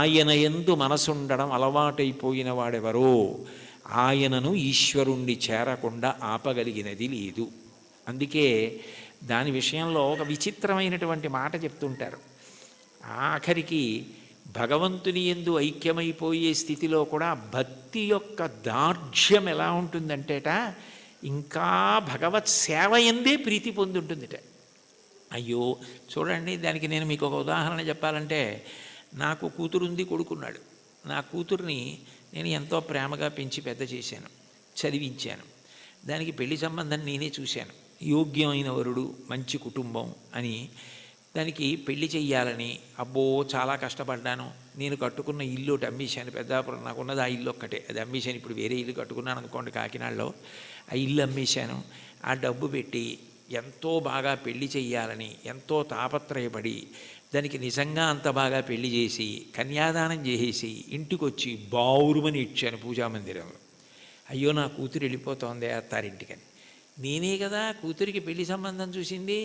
ఆయన యందు మనసుండడం అలవాటైపోయిన వాడెవరో ఆయనను ఈశ్వరుణ్ణి చేరకుండా ఆపగలిగినది లేదు. అందుకే దాని విషయంలో ఒక విచిత్రమైనటువంటి మాట చెప్తుంటారు. ఆఖరికి భగవంతుని యందు ఐక్యమైపోయే స్థితిలో కూడా భక్తి యొక్క దార్ఢ్యం ఎలా ఉంటుందంటేట, ఇంకా భగవత్ సేవ ఎందే ప్రీతి పొంది ఉంటుందిట. అయ్యో చూడండి, దానికి నేను మీకు ఒక ఉదాహరణ చెప్పాలంటే, నాకు కూతురుంది, కొడుకున్నాడు. నా కూతుర్ని నేను ఎంతో ప్రేమగా పెంచి పెద్ద చేశాను, చదివించాను. దానికి పెళ్లి సంబంధం నేనే చూశాను. యోగ్యమైన వరుడు, మంచి కుటుంబం అని దానికి పెళ్లి చెయ్యాలని అబ్బో చాలా కష్టపడ్డాను. నేను కట్టుకున్న ఇల్లు ఒకటి అమ్మేశాను. పెద్దాపురం నాకున్నది ఆ ఇల్లు ఒక్కటే, అది అమ్మేశాను. ఇప్పుడు వేరే ఇల్లు కట్టుకున్నాను అనుకోండి కాకినాడలో. ఆ ఇల్లు అమ్మేశాను. ఆ డబ్బు పెట్టి ఎంతో బాగా పెళ్లి చెయ్యాలని ఎంతో తాపత్రయపడి దానికి నిజంగా అంత బాగా పెళ్లి చేసి కన్యాదానం చేసేసి ఇంటికొచ్చి బావురుమని ఇచ్చాను పూజామందిరంలో. అయ్యో నా కూతురు వెళ్ళిపోతోంది అత్తారింటికని. నేనే కదా కూతురికి పెళ్లి సంబంధం చూసింది,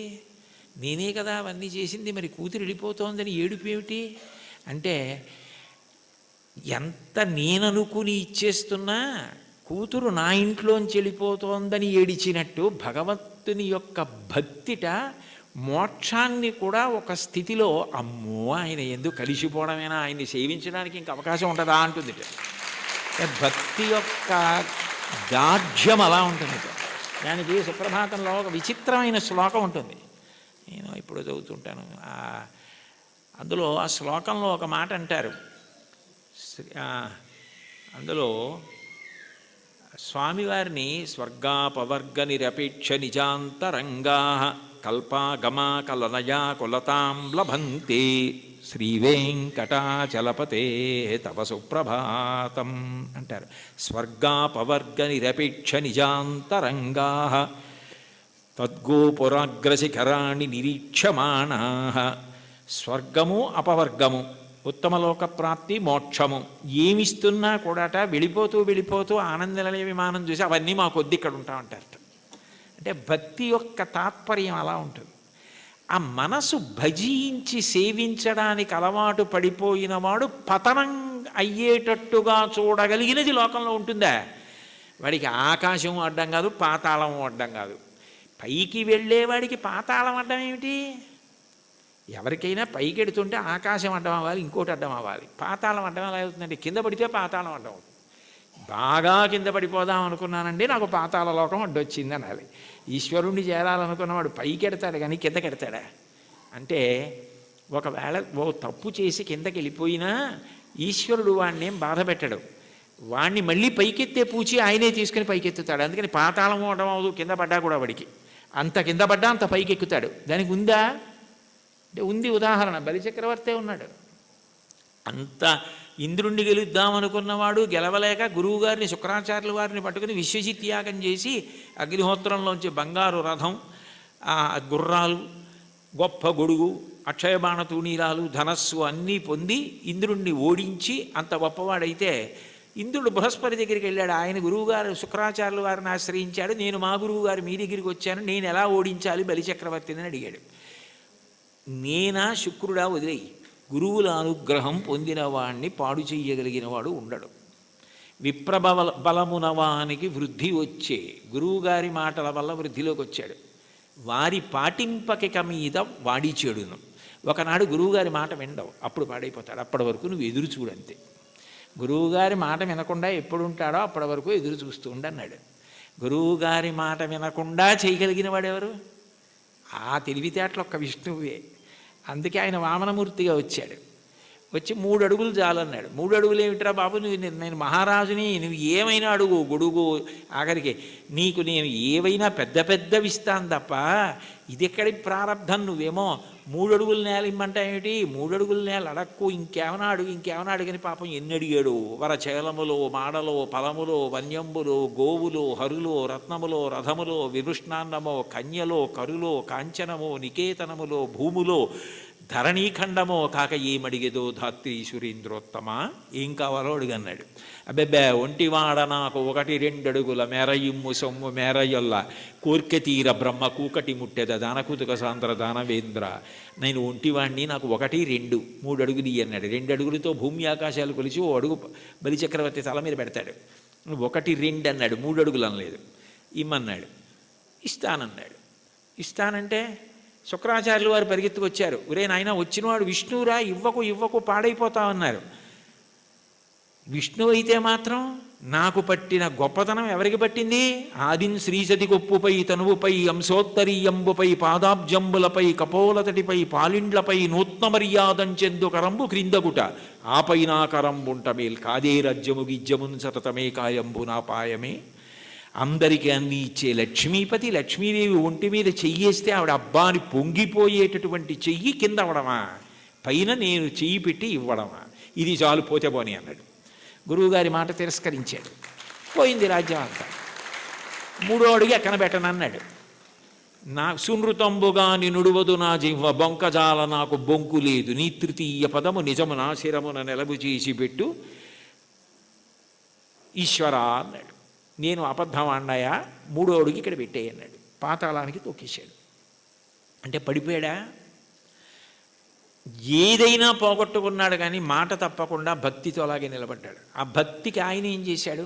నేనే కదా అవన్నీ చేసింది, మరి కూతురు వెళ్ళిపోతోందని ఏడుపు ఏమిటి అంటే, ఎంత నేననుకుని ఇచ్చేస్తున్నా కూతురు నా ఇంట్లోంచి వెళ్ళిపోతోందని ఏడిచినట్టు భగవంతుని యొక్క భక్తిట మోక్షాన్ని కూడా ఒక స్థితిలో అమ్మో ఆయన ఎందుకు కలిసిపోవడమేనా, ఆయన్ని సేవించడానికి ఇంక అవకాశం ఉంటుందా అంటుంది. భక్తి యొక్క దార్ఢ్యం అలా ఉంటుంది. దానికి సుప్రభాతంలో ఒక విచిత్రమైన శ్లోకం ఉంటుంది, నేను ఇప్పుడు చదువుతుంటాను. అందులో ఆ శ్లోకంలో ఒక మాట అంటారు. అందులో స్వామివారిని స్వర్గాపవర్గ నిరపేక్ష నిజాంతరంగా కల్పాగమా కలనయా కులతాం లభంతే శ్రీవేంకటాచలపతే తవ సుప్రభాతం అంటారు. స్వర్గాపవర్గ నిరపేక్ష నిజాంతరంగా తద్గోపురాగ్రశిఖరాణి నిరీక్షమాణా. స్వర్గము అపవర్గము, ఉత్తమలోక ప్రాప్తి, మోక్షము ఏమిస్తున్నా కూడాట వెళ్ళిపోతూ వెళ్ళిపోతూ ఆనందనిలయ విమానం చూసి అవన్నీ మా కొద్ది ఇక్కడ ఉంటామంటారట. అంటే భక్తి యొక్క తాత్పర్యం అలా ఉంటుంది. ఆ మనసు భజించి సేవించడానికి అలవాటు పడిపోయిన వాడు పతనం అయ్యేటట్టుగా చూడగలిగినది లోకంలో ఉంటుందా? వాడికి ఆకాశం అడ్డం కాదు, పాతాళం అడ్డం కాదు. పైకి వెళ్ళేవాడికి పాతాళం అడ్డం ఏమిటి? ఎవరికైనా పైకి ఎడుతుంటే ఆకాశం అడ్డం అవ్వాలి, ఇంకోటి అడ్డం అవ్వాలి. పాతాళం అడ్డం ఎలా అవుతుందంటే, కింద పడితే పాతాళం అడ్డం అవుతుంది. బాగా కింద పడిపోదాం అనుకున్నానండి, నాకు పాతాళ లోకం అడ్డొచ్చింది అనాలి. ఈశ్వరుణ్ణి చేరాలనుకున్నవాడు పైకి ఎడతాడు కానీ కిందకి ఎడతాడా? అంటే ఒకవేళ ఓ తప్పు చేసి కిందకి వెళ్ళిపోయినా ఈశ్వరుడు వాడిని ఏం బాధ పెట్టడు. వాడిని మళ్ళీ పైకెత్తే పూచి ఆయనే తీసుకుని పైకెత్తుతాడు. అందుకని పాతాళం అవడం అవదు, కింద పడ్డా కూడా వాడికి అంత కింద పడ్డా అంత పైకి ఎక్కుతాడు. దానికి ఉందా అంటే ఉంది. ఉదాహరణ బలిచక్రవర్తే ఉన్నాడు. అంత ఇంద్రుణ్ణి గెలుద్దామనుకున్నవాడు గెలవలేక గురువుగారిని శుక్రాచార్యుల వారిని పట్టుకుని విశ్వజిత్ యాగం చేసి అగ్నిహోత్రంలోంచి బంగారు రథం, గుర్రాలు, గొప్ప గొడుగు, అక్షయబాణ తూణీరాలు, ధనస్సు అన్నీ పొంది ఇంద్రుణ్ణి ఓడించి అంత గొప్పవాడైతే ఇంద్రుడు బృహస్పతి దగ్గరికి వెళ్ళాడు. ఆయన గురువుగారు శుక్రాచార్యుల వారిని ఆశ్రయించాడు. నేను మా గురువుగారు మీ దగ్గరికి వచ్చాను, నేను ఎలా ఓడించాలి బలిచక్రవర్తిని అడిగాడు. నేనా శుక్రుడా వదిలేయి, గురువుల అనుగ్రహం పొందిన వాణ్ణి పాడు చెయ్యగలిగిన వాడు ఉండడు. బలమునవానికి వృద్ధి వచ్చే గురువుగారి మాటల వల్ల వృద్ధిలోకి వచ్చాడు. వారి పాటింపకిక మీద వాడి చెడును. ఒకనాడు గురువుగారి మాట వినడవు, అప్పుడు పాడైపోతాడు. అప్పటి వరకు నువ్వు ఎదురు చూడంతే. గురువుగారి మాట వినకుండా ఎప్పుడు ఉంటాడో అప్పటి వరకు ఎదురు చూస్తూ ఉండన్నాడు. గురువుగారి మాట వినకుండా చేయగలిగిన వాడెవరు? ఆ తెలివితేటలు ఒక్క విష్ణువే. అందుకే ఆయన వామనమూర్తిగా వచ్చాడు. వచ్చి 3 అడుగులు చాలన్నాడు. 3 అడుగులు ఏమిట్రా బాబు, నేను మహారాజుని, నువ్వు ఏమైనా అడుగు, గొడుగు, ఆఖరికి నీకు నేను ఏవైనా పెద్ద పెద్దవి ఇస్తాను తప్ప ఇది ఎక్కడి ప్రారంధం, నువ్వేమో 3 అడుగుల నేల ఇమ్మంటా ఏమిటి, 3 అడుగుల నేల అడక్కు, ఇంకేమైనా అడుగని పాపం ఎన్ని అడిగాడు. వరచేలములో, మాడలో, ఫలములో, వన్యంబులో, గోవులో, హరులో, రత్నములో, రథములో, విభృష్ణాన్నమో, కన్యలో, కరులో, కాంచనమో, నికేతనములో, భూములో, ధరణీఖండమో కాక ఏమడిగేదో ధాత్రి సురేంద్రోత్తమ, ఏం కావాలో అడుగన్నాడు. అబ్బెబ్బే ఒంటివాడ నాకు 1-2 మేరయిమ్ము సొమ్ము మేరయొల్ల కోర్కె తీర బ్రహ్మ కూకటి ముట్టెద దానకుతుక సాంద్ర దానవేంద్ర, నేను ఒంటివాణ్ణి, నాకు 1-2 3 అడుగులు ఇయ్యి అన్నాడు. 2 అడుగులతో భూమి ఆకాశాలు కొలిచి 1 అడుగు బలిచక్రవర్తి తల మీద పెడతాడు. 1-2 అన్నాడు, 3 అడుగులు అనలేదు. ఇమ్మన్నాడు. ఇస్తానన్నాడు. ఇస్తానంటే శుక్రాచార్యులు వారు పరిగెత్తుకొచ్చారు. ఒరే నాయన, వచ్చినవాడు విష్ణువురా, ఇవ్వకు పాడైపోతామన్నారు. విష్ణువు అయితే మాత్రం నాకు పట్టిన గొప్పతనం ఎవరికి పట్టింది? ఆదిన్ శ్రీసతి కొప్పుపై తనువుపై అంశోత్తరీయంబుపై పాదాబ్జంబులపై కపోలతటిపై పాలిండ్లపై నూత్న మర్యాదంచెందు కరంబు క్రిందగుట ఆపైనా కరంబుంట మేల్ కాదే రజ్యము గిజ్యమున్ సతతమే కాయంబు నా పాయమే. అందరికీ అన్ని ఇచ్చే లక్ష్మీపతి, లక్ష్మీదేవి ఒంటి మీద చెయ్యేస్తే ఆవిడ అబ్బాని పొంగిపోయేటటువంటి చెయ్యి కింద అవడమా, పైన నేను చెయ్యి పెట్టి ఇవ్వడమా? ఇది చాలు, పోతే పోని అన్నాడు. గురువుగారి మాట తిరస్కరించాడు. పోయింది రాజ్యం అంతా. 3వ అడుగు ఎక్కన పెట్టనన్నాడు. నా సునృతంబుగా నినుడువదు నా జిహ్వ బొంకజాల నాకు బొంకు లేదు, నీ తృతీయ పదము నిజము నా శిరమున నెలబు చేసి పెట్టు ఈశ్వరా అన్నాడు. నేను అబద్ధం అన్నాయా? 3వ అడుగు ఇక్కడ పెట్టేయి అన్నాడు. పాతాళానికి తొక్కేశాడు. అంటే పడిపోయాడా? ఏదైనా పోగొట్టుకున్నాడు, కానీ మాట తప్పకుండా భక్తితో అలాగే నిలబడ్డాడు. ఆ భక్తికి ఆయన ఏం చేశాడు?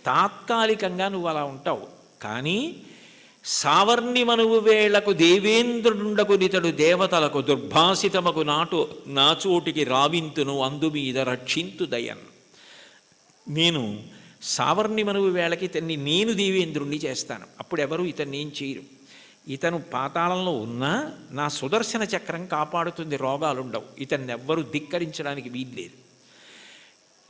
తాత్కాలికంగా నువ్వు అలా ఉంటావు, కానీ సావర్ణి మనువు వేళకు దేవేంద్రుండకు నితడు దేవతలకు దుర్భాసితమకు నాచోటికి రావింతును అందు మీద రక్షింతు దయన్. నేను సావర్ణి మనువు వేళకి ఇతన్ని నేను దేవేంద్రుణ్ణి చేస్తాను, అప్పుడు ఎవరు ఇతన్ని ఏం చేయరు. ఇతను పాతాళంలో ఉన్నా నా సుదర్శన చక్రం కాపాడుతుంది, రోగాలుండవు, ఇతన్ని ఎవ్వరూ ధిక్కరించడానికి వీల్లేదు.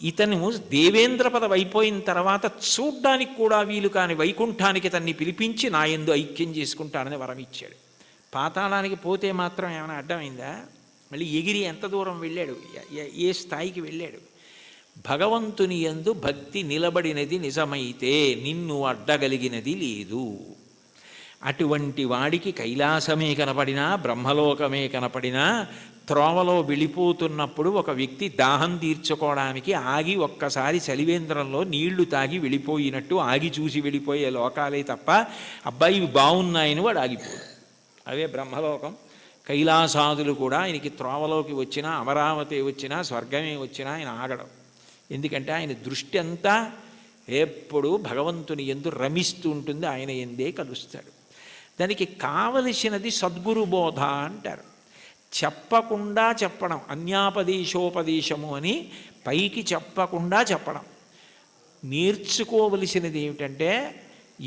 ఇతను దేవేంద్ర పదవి అయిపోయిన తర్వాత చూడ్డానికి కూడా వీలు కాని వైకుంఠానికి తన్ని పిలిపించి నా యందు ఐక్యం చేసుకుంటానని వరం ఇచ్చాడు. పాతాళానికి పోతే మాత్రం ఏమైనా అడ్డమైందా? మళ్ళీ ఎగిరి ఎంత దూరం వెళ్ళాడు, ఏ స్థాయికి వెళ్ళాడు? భగవంతుని యందు భక్తి నిలబడినది నిజమైతే నిన్ను అడ్డగలిగినది లేదు. అటువంటి వాడికి కైలాసమే కనపడినా, బ్రహ్మలోకమే కనపడినా, త్రోవలో వెళ్ళిపోతున్నప్పుడు ఒక వ్యక్తి దాహం తీర్చుకోవడానికి ఆగి ఒక్కసారి చలివేంద్రంలో నీళ్లు తాగి వెళ్ళిపోయినట్టు ఆగి చూసి వెళ్ళిపోయే లోకాలే తప్ప, అబ్బాయి ఇవి బాగున్నాయని వాడు ఆగిపోడు. అవే బ్రహ్మలోకం. కైలాసాదులు కూడా ఆయనకి త్రోవలోకి వచ్చినా, అమరావతి వచ్చినా, స్వర్గమే వచ్చినా ఆయన ఆగడం. ఎందుకంటే ఆయన దృష్టి అంతా ఎప్పుడూ భగవంతుని యందు రమిస్తూ ఉంటుంది, ఆయన ఎందే కలుస్తాడు. దానికి కావలసినది సద్గురు బోధ అంటారు. చెప్పకుండా చెప్పడం, అన్యాపదేశోపదేశము అని పైకి చెప్పకుండా చెప్పడం. నేర్చుకోవలసినది ఏమిటంటే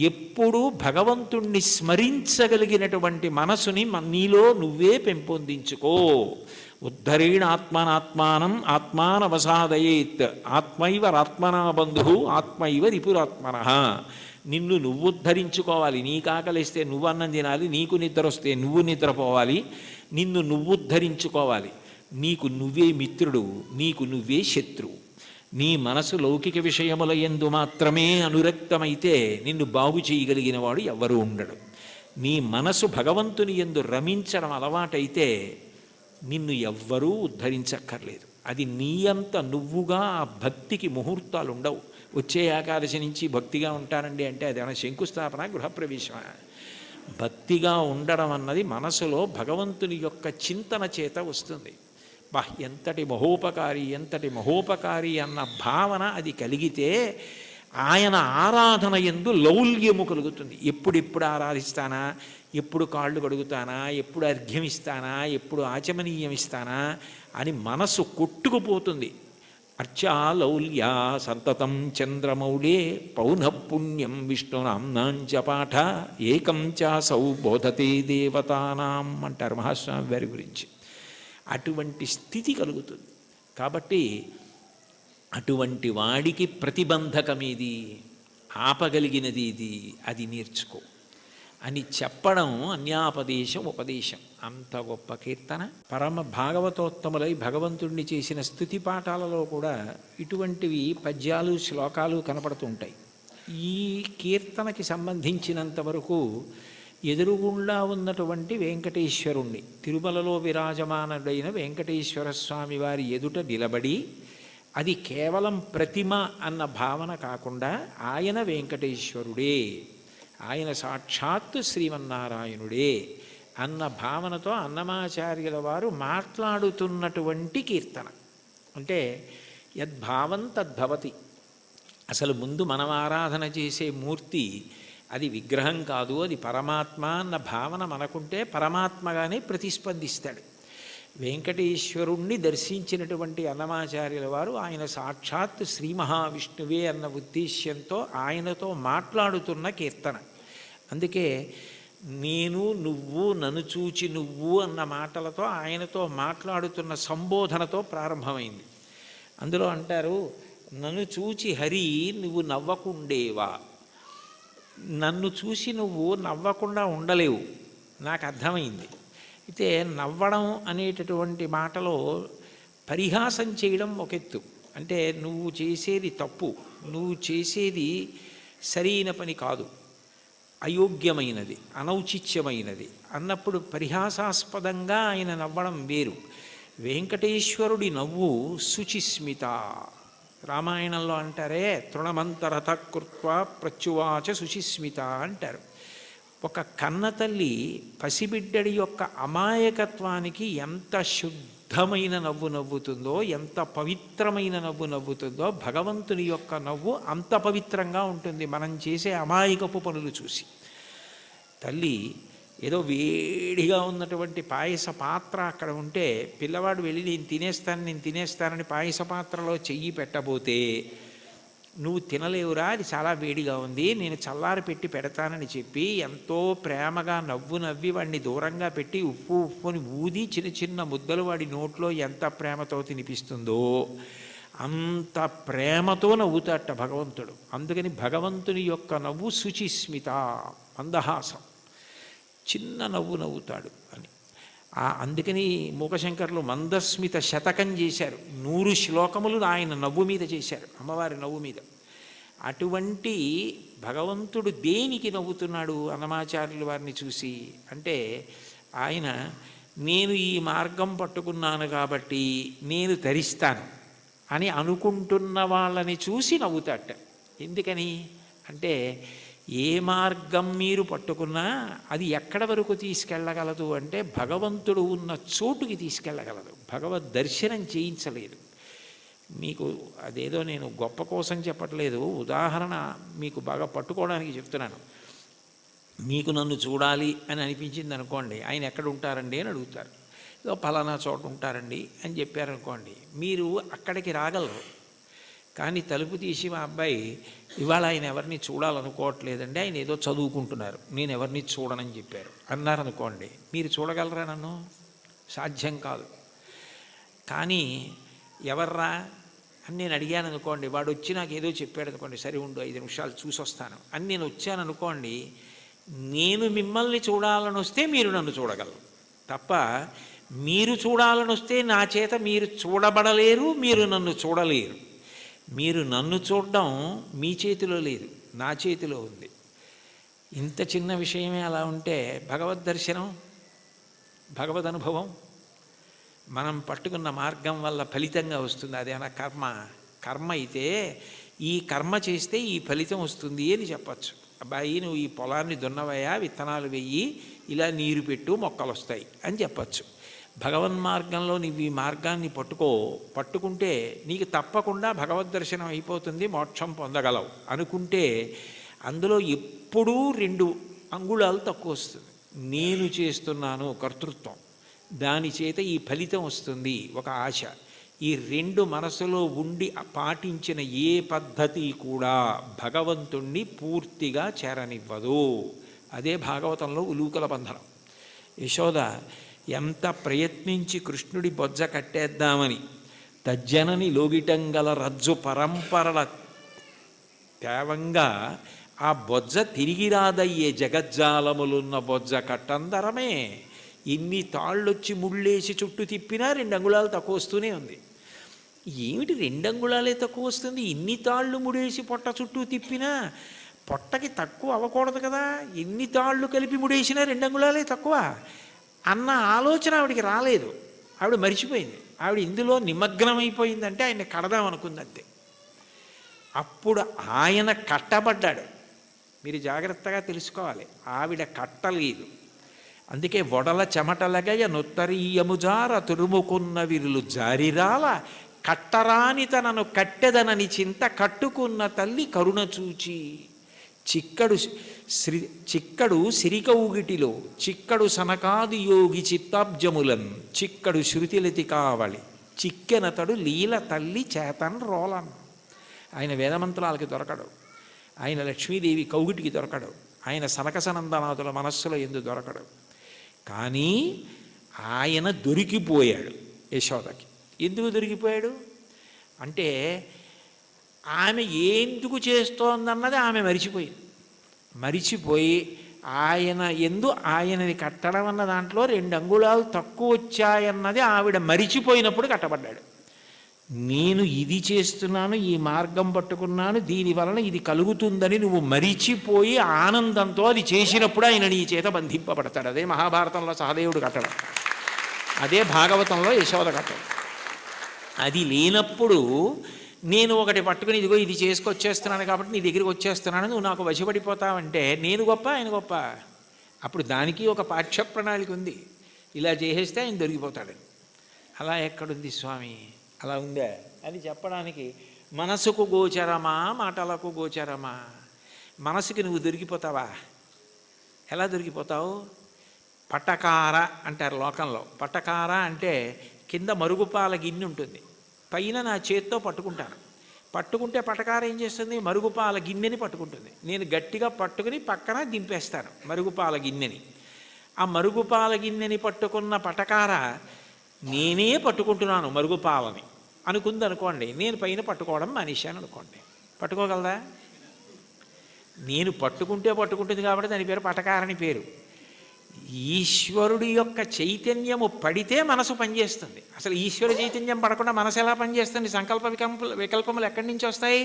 ఎప్పుడూ భగవంతుణ్ణి స్మరించగలిగినటువంటి మనసుని నీలో నువ్వే పెంపొందించుకో. ఉద్ధరేణ ఆత్మనాత్మానం ఆత్మానవసాదయేత్ ఆత్మైవరాత్మనా బంధు ఆత్మైవ రిపురాత్మన. నిన్ను నువ్వు ఉద్ధరించుకోవాలి. నీకు ఆకలిస్తే నువ్వు అన్నం తినాలి, నీకు నిద్ర వస్తే నువ్వు నిద్రపోవాలి, నిన్ను నువ్వు ఉద్ధరించుకోవాలి. నీకు నువ్వే మిత్రుడు, నీకు నువ్వే శత్రువు. నీ మనసు లౌకిక విషయముల యందు మాత్రమే అనురక్తమైతే నిన్ను బాగు చేయగలిగిన వాడు ఎవ్వరూ ఉండడు. నీ మనసు భగవంతుని యందు రమించడం అలవాటైతే నిన్ను ఎవ్వరూ ఉద్ధరించక్కర్లేదు. అది నీ అంత నువ్వుగా ఆ భక్తికి ముహూర్తాలు ఉండవు. వచ్చే ఏకాదశి నుంచి భక్తిగా ఉంటానండి అంటే అదేమైనా శంకుస్థాపన, గృహప్రవేశమా? భక్తిగా ఉండడం అన్నది మనసులో భగవంతుని యొక్క చింతన చేత వస్తుంది. ఎంతటి మహోపకారి అన్న భావన అది కలిగితే ఆయన ఆరాధన యందు లౌల్యము కలుగుతుంది. ఎప్పుడెప్పుడు ఆరాధిస్తానా, ఎప్పుడు కాళ్ళు కడుగుతానా, ఎప్పుడు అర్ఘ్యం ఇస్తానా, ఎప్పుడు ఆచమనీయం ఇస్తానా అని మనసు కొట్టుకుపోతుంది. అర్చాలౌల్యా సంతతం చంద్రమౌళే పౌనఃపుణ్యం విష్ణునాంనాంచ పాఠ ఏకం చాసౌ బోధతే దేవతానాం అంటారు మహాస్వామి వారి గురించి. అటువంటి స్థితి కలుగుతుంది. కాబట్టి అటువంటి వాడికి ప్రతిబంధకమేది, ఆపగలిగినది ఇది, అది నేర్చుకో అని చెప్పడం అన్యాపదేశం, ఉపదేశం. అంత గొప్ప కీర్తన. పరమ భాగవతోత్తములై భగవంతుడిని చేసిన స్తుతి పాఠాలలో కూడా ఇటువంటివి పద్యాలు, శ్లోకాలు కనపడుతూ ఉంటాయి. ఈ కీర్తనకి సంబంధించినంత వరకు ఎదురుగుండా ఉన్నటువంటి వెంకటేశ్వరుణ్ణి, తిరుమలలో విరాజమానుడైన వెంకటేశ్వర స్వామి వారి ఎదుట నిలబడి, అది కేవలం ప్రతిమ అన్న భావన కాకుండా ఆయన వెంకటేశ్వరుడే, ఆయన సాక్షాత్తు శ్రీమన్నారాయణుడే అన్న భావనతో అన్నమాచార్యుల వారు మాట్లాడుతున్నటువంటి కీర్తన. అంటే యద్భావం తద్భవతి. అసలు ముందు మనం ఆరాధన చేసే మూర్తి అది విగ్రహం కాదు, అది పరమాత్మ అన్న భావన మనకుంటే పరమాత్మగానే ప్రతిస్పందిస్తాడు. వెంకటేశ్వరుణ్ణి దర్శించినటువంటి అన్నమాచార్యుల వారు ఆయన సాక్షాత్ శ్రీ మహావిష్ణువే అన్న ఉద్దేశ్యంతో ఆయనతో మాట్లాడుతున్న కీర్తన. అందుకే నేను నువ్వు నన్ను చూచి నువ్వు అన్న మాటలతో ఆయనతో మాట్లాడుతున్న సంబోధనతో ప్రారంభమైంది. అందులో అంటారు, నన్ను చూచి హరి నువ్వు నవ్వకుండేవా. నన్ను చూసి నువ్వు నవ్వకుండా ఉండలేవు, నాకు అర్థమైంది. అయితే నవ్వడం అనేటటువంటి మాటలో పరిహాసం చేయడం ఒక ఎత్తు. అంటే నువ్వు చేసేది తప్పు, నువ్వు చేసేది సరైన పని కాదు, అయోగ్యమైనది, అనౌచిత్యమైనది అన్నప్పుడు పరిహాసాస్పదంగా ఆయన నవ్వడం వేరు. వెంకటేశ్వరుడి నవ్వు శుచిస్మిత. రామాయణంలో అంటారే, తృణమంతరత కృత్వా ప్రత్యువాచ శుచిస్మిత అంటారు. ఒక కన్నతల్లి పసిబిడ్డడి యొక్క అమాయకత్వానికి ఎంత శుద్ధమైన నవ్వు నవ్వుతుందో, ఎంత పవిత్రమైన నవ్వు నవ్వుతుందో, భగవంతుని యొక్క నవ్వు అంత పవిత్రంగా ఉంటుంది మనం చేసే అమాయకపు పనులు చూసి. తల్లి ఏదో వేడిగా ఉన్నటువంటి పాయస పాత్ర అక్కడ ఉంటే పిల్లవాడు వెళ్ళి నేను తినేస్తానని పాయస పాత్రలో చెయ్యి పెట్టబోతే, నువ్వు తినలేవురా, అది చాలా వేడిగా ఉంది, నేను చల్లారి పెట్టి పెడతానని చెప్పి ఎంతో ప్రేమగా నవ్వి వాడిని దూరంగా పెట్టి ఉప్పుని ఊది చిన్న చిన్న ముద్దలు వాడి నోట్లో ఎంత ప్రేమతో తినిపిస్తుందో అంత ప్రేమతో నవ్వుతాట భగవంతుడు. అందుకని భగవంతుని యొక్క నవ్వు శుచిస్మిత, మందహాసం, చిన్న నవ్వు నవ్వుతాడు అని. అందుకని మూకశంకర్లు మందస్మిత శతకం చేశారు. 100 శ్లోకములు ఆయన నవ్వు మీద చేశారు, అమ్మవారి నవ్వు మీద. అటువంటి భగవంతుడు దేనికి నవ్వుతున్నాడు అన్నమాచార్యుల వారిని చూసి అంటే, ఆయన నేను ఈ మార్గం పట్టుకున్నాను కాబట్టి నేను తరిస్తాను అని అనుకుంటున్న వాళ్ళని చూసి నవ్వుతాట. ఎందుకని అంటే, ఏ మార్గం మీరు పట్టుకున్నా అది ఎక్కడ వరకు తీసుకెళ్ళగలదు అంటే భగవంతుడు ఉన్న చోటుకి తీసుకెళ్ళగలదు, భగవద్ దర్శనం చేయించలేదు. మీకు అదేదో నేను గొప్ప కోసం చెప్పట్లేదు, ఉదాహరణ మీకు బాగా పట్టుకోవడానికి చెప్తున్నాను. మీకు నన్ను చూడాలి అని అనిపించింది అనుకోండి, ఆయన ఎక్కడ ఉంటారండి అని అడుగుతారు. ఏదో పలానా చోట ఉంటారండి అని చెప్పారనుకోండి, మీరు అక్కడికి రాగలరు. కానీ తలుపు తీసి మా అబ్బాయి ఇవాళ ఆయన ఎవరిని చూడాలనుకోవట్లేదండి, ఆయన ఏదో చదువుకుంటున్నారు, నేను ఎవరిని చూడనని చెప్పారు అన్నారనుకోండి, మీరు చూడగలరా నన్ను? సాధ్యం కాదు. కానీ ఎవర్రా అని నేను అడిగాను అనుకోండి, వాడు వచ్చి నాకు ఏదో చెప్పాడు అనుకోండి, సరే ఉండు 5 నిమిషాలు చూసి వస్తాను అని నేను వచ్చాను అనుకోండి, నేను మిమ్మల్ని చూడాలని వస్తే మీరు నన్ను చూడగలరు తప్ప, మీరు చూడాలని వస్తే నా చేత మీరు చూడబడలేరు, మీరు నన్ను చూడలేరు. మీరు నన్ను చూడడం మీ చేతిలో లేదు, నా చేతిలో ఉంది. ఇంత చిన్న విషయమే అలా ఉంటే భగవద్ దర్శనం, భగవద్ అనుభవం మనం పట్టుకున్న మార్గం వల్ల ఫలితంగా వస్తుంది. అదేనా కర్మ అయితే ఈ కర్మ చేస్తే ఈ ఫలితం వస్తుంది అని చెప్పచ్చు. అబ్బాయి నువ్వు ఈ పొలాన్ని దున్నవయ్యా, విత్తనాలు వెయ్యి, ఇలా నీరు పెట్టు, మొక్కలు వస్తాయి అని చెప్పచ్చు. భగవన్మార్గంలో నీవు ఈ మార్గాన్ని పట్టుకుంటే నీకు తప్పకుండా భగవద్ దర్శనం అయిపోతుంది, మోక్షం పొందగలవు అనుకుంటే అందులో ఎప్పుడూ 2 అంగుళాలు తక్కువ వస్తుంది. నేను చేస్తున్నాను కర్తృత్వం, దాని చేత ఈ ఫలితం వస్తుంది ఒక ఆశ. ఈ 2 మనసులో ఉండి పాటించిన ఏ పద్ధతి కూడా భగవంతుణ్ణి పూర్తిగా చేరనివ్వదు. అదే భాగవతంలో ఉలూకల బంధనం. యశోద ఎంత ప్రయత్నించి కృష్ణుడి బొజ్జ కట్టేద్దామని తజ్జనని లోగిటంగల రజ్జు పరంపరల తేవంగా ఆ బొజ్జ తిరిగి రాదయ్యే జగజ్జాలములున్న బొజ్జ కట్టందరమే. ఇన్ని తాళ్ళొచ్చి ముళ్ళేసి చుట్టూ తిప్పినా 2 అంగుళాలు తక్కువ వస్తూనే ఉంది. ఏమిటి 2 అంగుళాలే తక్కువ వస్తుంది, ఇన్ని తాళ్ళు ముడేసి పొట్ట చుట్టూ తిప్పినా పొట్టకి తక్కువ అవ్వకూడదు కదా, ఎన్ని తాళ్ళు కలిపి ముడేసినా 2 అంగుళాలే తక్కువ అన్న ఆలోచన ఆవిడికి రాలేదు. ఆవిడ మరిచిపోయింది. ఆవిడ ఇందులో నిమగ్నమైపోయిందంటే ఆయన కడదాం అనుకుంది అంతే. అప్పుడు ఆయన కట్టబడ్డాడు. మీరు జాగ్రత్తగా తెలుసుకోవాలి, ఆవిడ కట్టలేదు. అందుకే వడల చెమటలగయ నొత్తరీయముజార తురుముకున్న విరులు జారిరాల కట్టరాని తనను కట్టెదనని చింత కట్టుకున్న తల్లి కరుణ చూచి. చిక్కడు సిరికౌగిటిలో చిక్కడు సనకాది యోగి చిత్తాబ్జములన్ చిక్కడు శృతిలతి కావలి చిక్కెనతడు లీల తల్లి చేతన్ రోలన్. ఆయన వేదమంత్రాలకి దొరకడు, ఆయన లక్ష్మీదేవి కౌగిటికి దొరకడు, ఆయన సనకసనందనాథుల మనస్సులో ఎందు దొరకడు. కానీ ఆయన దొరికిపోయాడు యశోదకి. ఎందుకు దొరికిపోయాడు అంటే ఆమె ఎందుకు చేస్తోందన్నది ఆమె మరిచిపోయి ఆయన ఆయనని కట్టడం అన్న దాంట్లో 2 అంగుళాలు తక్కువ వచ్చాయన్నది ఆవిడ మరిచిపోయినప్పుడు కట్టబడ్డాడు. నేను ఇది చేస్తున్నాను, ఈ మార్గం పట్టుకున్నాను, దీనివలన ఇది కలుగుతుందని నువ్వు మరిచిపోయి ఆనందంతో అది చేసినప్పుడు ఆయన నీ చేత బంధింపబడతాడు. అదే మహాభారతంలో సహదేవుడు కట్టడం, అదే భాగవతంలో యశోద కట్టడం. అది లేనప్పుడు నేను ఒకటి పట్టుకుని ఇదిగో ఇది చేసుకొచ్చేస్తున్నాను కాబట్టి నీ దగ్గరికి వచ్చేస్తున్నాను, నువ్వు నాకు వశపడిపోతావంటే నేను గొప్ప ఆయన గొప్ప. అప్పుడు దానికి ఒక పాఠ్య ప్రణాళిక ఉంది, ఇలా చేసేస్తే ఆయన దొరికిపోతాడని. అలా ఎక్కడుంది స్వామి, అలా ఉందా అని చెప్పడానికి మనసుకు గోచరమా మాటలకు గోచరమా? మనసుకి నువ్వు దొరికిపోతావా? ఎలా దొరికిపోతావు? పటకార అంటారు లోకంలో. పటకార అంటే కింద మరుగుపాల గిన్నె ఉంటుంది, పైన నా చేత్తో పట్టుకుంటే పటకార ఏం చేస్తుంది? మరుగుపాల గిన్నెని పట్టుకుంటుంది. నేను గట్టిగా పట్టుకుని పక్కన దింపేస్తాను మరుగుపాల గిన్నెని. ఆ మరుగుపాల గిన్నెని పట్టుకున్న పటకార నేనే పట్టుకుంటున్నాను మరుగుపాలని అనుకుంది అనుకోండి, నేను పైన పట్టుకోవడం మానేశాను అనుకోండి, పట్టుకోగలదా? నేను పట్టుకుంటుంది కాబట్టి దాని పేరు పటకారని పేరు. ఈశ్వరుడి యొక్క చైతన్యము పడితే మనసు పనిచేస్తుంది. అసలు ఈశ్వర చైతన్యం పడకుండా మనసు ఎలా పనిచేస్తుంది? సంకల్ప వికల్పములు ఎక్కడి నుంచి వస్తాయి?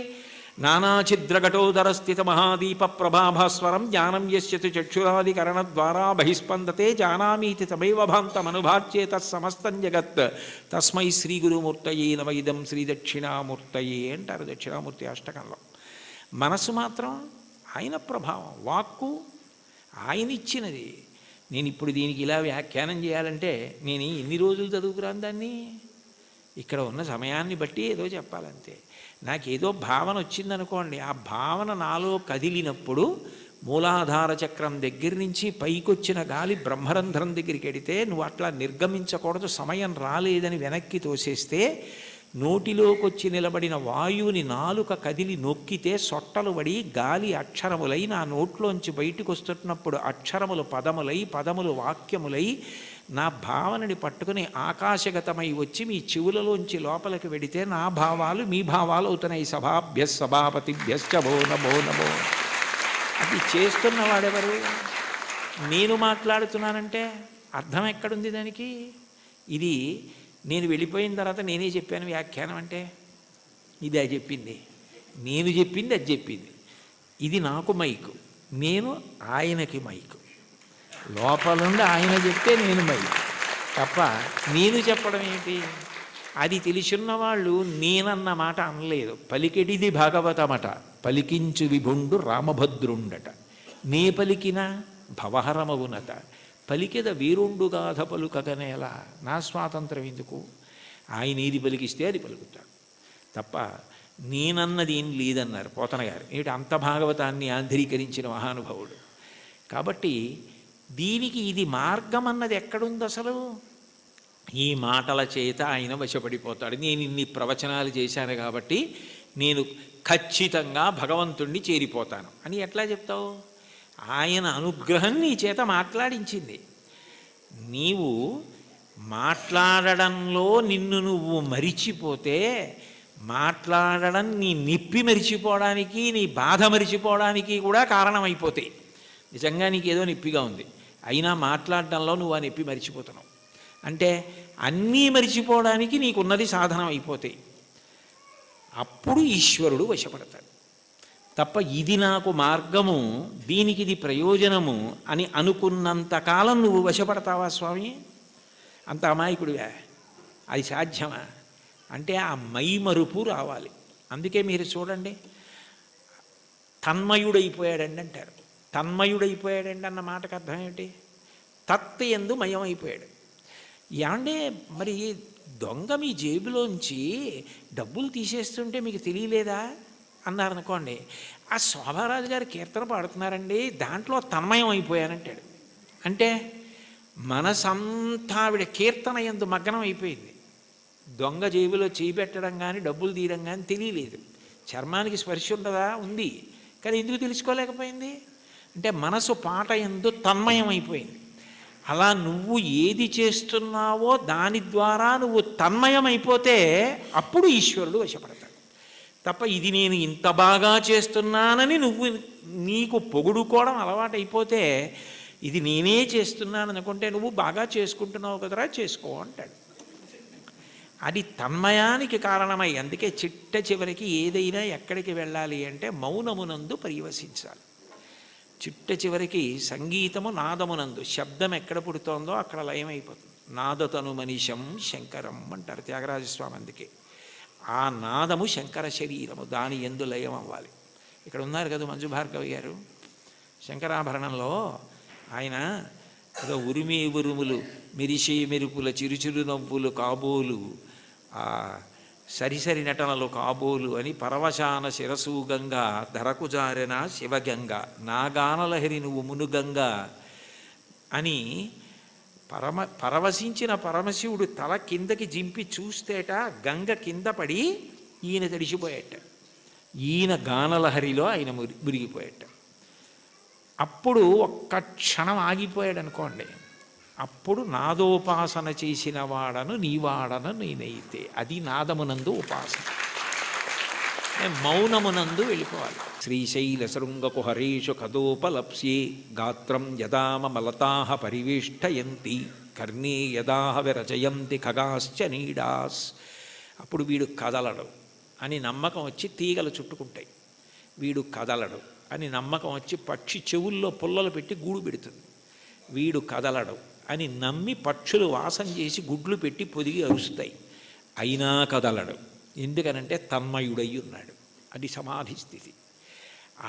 నానాఛిద్రఘటోదర స్థిత మహాదీప ప్రభాభాస్వరం జ్ఞానం యస్యతు చక్షురాదికరణ ద్వారా బహిస్పందతే జానామీతి తమైవ భాంతమనుభాచ్యే తత్సమస్తం జగత్ తస్మై శ్రీ గురుమూర్తయే నమ ఇదం శ్రీ దక్షిణామూర్తయే అంటారు దక్షిణామూర్తి అష్టకంలో. మనసు మాత్రం ఆయన ప్రభావం, వాక్కు ఆయన ఇచ్చినది. నేను ఇప్పుడు దీనికి ఇలా వ్యాఖ్యానం చేయాలంటే నేను ఎన్ని రోజులు చదువుకురాను దాన్ని? ఇక్కడ ఉన్న సమయాన్ని బట్టి ఏదో చెప్పాలంతే. నాకేదో భావన వచ్చిందనుకోండి, ఆ భావన నాలో కదిలినప్పుడు మూలాధార చక్రం దగ్గర నుంచి పైకొచ్చిన గాలి బ్రహ్మరంధ్రం దగ్గరికి వెడితే నువ్వు అట్లా నిర్గమించకూడదు, సమయం రాలేదని వెనక్కి తోసేస్తే నోటిలోకి వచ్చి నిలబడిన వాయువుని నాలుక కదిలి నొక్కితే సొట్టలు పడి గాలి అక్షరములై నా నోట్లోంచి బయటకు వస్తున్నప్పుడు అక్షరములు పదములై పదములు వాక్యములై నా భావనని పట్టుకుని ఆకాశగతమై వచ్చి మీ చెవులలోంచి లోపలికి వెడితే నా భావాలు మీ భావాలు అవుతున్నాయి. సభాభ్య సభాపతిభ్యశ్చ భో నమో నమో. అది చేస్తున్నవాడెవరు? నేను మాట్లాడుతున్నానంటే అర్థం ఎక్కడుంది దానికి? ఇది నేను వెళ్ళిపోయిన తర్వాత నేనే చెప్పాను వ్యాఖ్యానం అంటే ఇది అది చెప్పింది, నేను చెప్పింది అది చెప్పింది. ఇది నాకు మైకు, నేను ఆయనకి మైకు. లోపల నుండి ఆయన చెప్తే నేను మైకు తప్ప నేను చెప్పడం ఏంటి? అది తెలిసిన వాళ్ళు నేనన్న మాట అనలేదు. పలికెడిది భాగవతమట, పలికించు విభుండు రామభద్రుండట. నే పలికిన భవహరమవునట, పలికెద వీరుండుగాధ పలుకగనేలా. నా స్వాతంత్రం ఎందుకు? ఆయన ఏది పలికిస్తే అది పలుకుతాడు తప్ప నేనన్నది ఏం లేదన్నారు పోతన గారు. ఏమిటి అంత భాగవతాన్ని ఆంధ్రీకరించిన మహానుభావుడు. కాబట్టి దీనికి ఇది మార్గం అన్నది ఎక్కడుంది అసలు? ఈ మాటల చేత ఆయన వశపడిపోతాడు. నేను ఇన్ని ప్రవచనాలు చేశాను కాబట్టి నేను ఖచ్చితంగా భగవంతుణ్ణి చేరిపోతాను అని ఎట్లా చెప్తావు? ఆయన అనుగ్రహం నీ చేత మాట్లాడించింది. నీవు మాట్లాడడంలో నిన్ను నువ్వు మరిచిపోతే మాట్లాడడం నీ నిప్పి మరిచిపోవడానికి నీ బాధ మరిచిపోవడానికి కూడా కారణమైపోతాయి. నిజంగా నీకేదో నొప్పిగా ఉంది, అయినా మాట్లాడడంలో నువ్వు ఆ నొప్పి మరిచిపోతున్నావు అంటే అన్నీ మరిచిపోవడానికి నీకున్నది సాధనం అయిపోతాయి. అప్పుడు ఈశ్వరుడు వశపడతాడు. తప్ప ఇది నాకు మార్గము, దీనికి ఇది ప్రయోజనము అని అనుకున్నంతకాలం నువ్వు వశపడతావా స్వామి? అంత అమాయకుడివా? అది సాధ్యమా? అంటే ఆ మైమరుపు రావాలి. అందుకే మీరు చూడండి, తన్మయుడైపోయాడండి అంటారు. తన్మయుడైపోయాడండి అన్న మాటకు అర్థం ఏమిటి? తత్ యందు మయమైపోయాడు. ఏమంటే మరి దొంగ మీ జేబులోంచి డబ్బులు తీసేస్తుంటే మీకు తెలియలేదా అన్నారనుకోండి, ఆ శోభారాజు గారు కీర్తన పాడుతున్నారండి, దాంట్లో తన్మయం అయిపోయానంటాడు. అంటే మనసంతా ఆవిడ కీర్తన యందు మగ్నం అయిపోయింది. దొంగ జేబులో చేయి పెట్టడం కానీ డబ్బులు తీయడం కానీ తెలియలేదు. చర్మానికి స్పర్శ ఉండదా? ఉంది. కానీ ఎందుకు తెలుసుకోలేకపోయింది? అంటే మనసు పాట యందు తన్మయం అయిపోయింది. అలా నువ్వు ఏది చేస్తున్నావో దాని ద్వారా నువ్వు తన్మయం అయిపోతే అప్పుడు ఈశ్వరుడు వశపడతాడు. తప్ప ఇది నేను ఇంత బాగా చేస్తున్నానని నువ్వు నీకు పొగుడుకోవడం అలవాటైపోతే, ఇది నేనే చేస్తున్నాను అనుకుంటే నువ్వు బాగా చేసుకుంటున్నావు కదరా, చేసుకో అంటాడు. అది తన్మయానికి కారణమై, అందుకే చిట్ట చివరికి ఏదైనా ఎక్కడికి వెళ్ళాలి అంటే మౌనమునందు పర్యవసించాలి. చిట్ట చివరికి సంగీతము నాదమునందు, శబ్దం ఎక్కడ పుడుతోందో అక్కడ లయమైపోతుంది. నాదతను మనిషం శంకరం అంటారు త్యాగరాజస్వామి. అందుకే ఆ నాదము శంకర శరీరము, దాని యందు లయం అవ్వాలి. ఇక్కడ ఉన్నారు కదా మంజు భార్గవి గారు, శంకరాభరణంలో ఆయన ఏదో ఉరిమి ఉరుములు మెరిసే మెరుపుల చిరుచిరు నవ్వులు కాబోలు, సరిసరి నటనలు కాబోలు అని పరవశాన శిరసూగంగా ధరకు జారెన శివగంగ నాగానలహరి నువ్వు మునుగంగా అని పరవశించిన పరమశివుడు తల కిందకి జింపి చూస్తేట గంగ కింద పడి ఈయన తడిసిపోయేట. ఈయన గానలహరిలో ఆయన మురిగిపోయేట. అప్పుడు ఒక్క క్షణం ఆగిపోయాడు అనుకోండి, అప్పుడు నాదోపాసన చేసిన వాడను నీవాడను నేనైతే, అది నాదమునందు ఉపాసన. మౌనమునందు వెళ్ళిపోవాలి. శ్రీశైల శృంగకు హరేషు కదోపలప్స్యే గాత్రం యదామ మలతాహ పరివేష్టయంతి కర్ణే యదాహ విరచయంతి ఖగాశ్చ నీడాస్. అప్పుడు వీడు కదలడు అని నమ్మకం వచ్చి తీగలు చుట్టుకుంటాయి. వీడు కదలడు అని నమ్మకం వచ్చి పక్షి చెవుల్లో పుల్లలు పెట్టి గూడు పెడుతుంది. వీడు కదలడు అని నమ్మి పక్షులు వాసం చేసి గుడ్లు పెట్టి పొదిగి అరుస్తాయి. అయినా కదలడు. ఎందుకనంటే తన్మయుడై ఉన్నాడు. అది సమాధి స్థితి.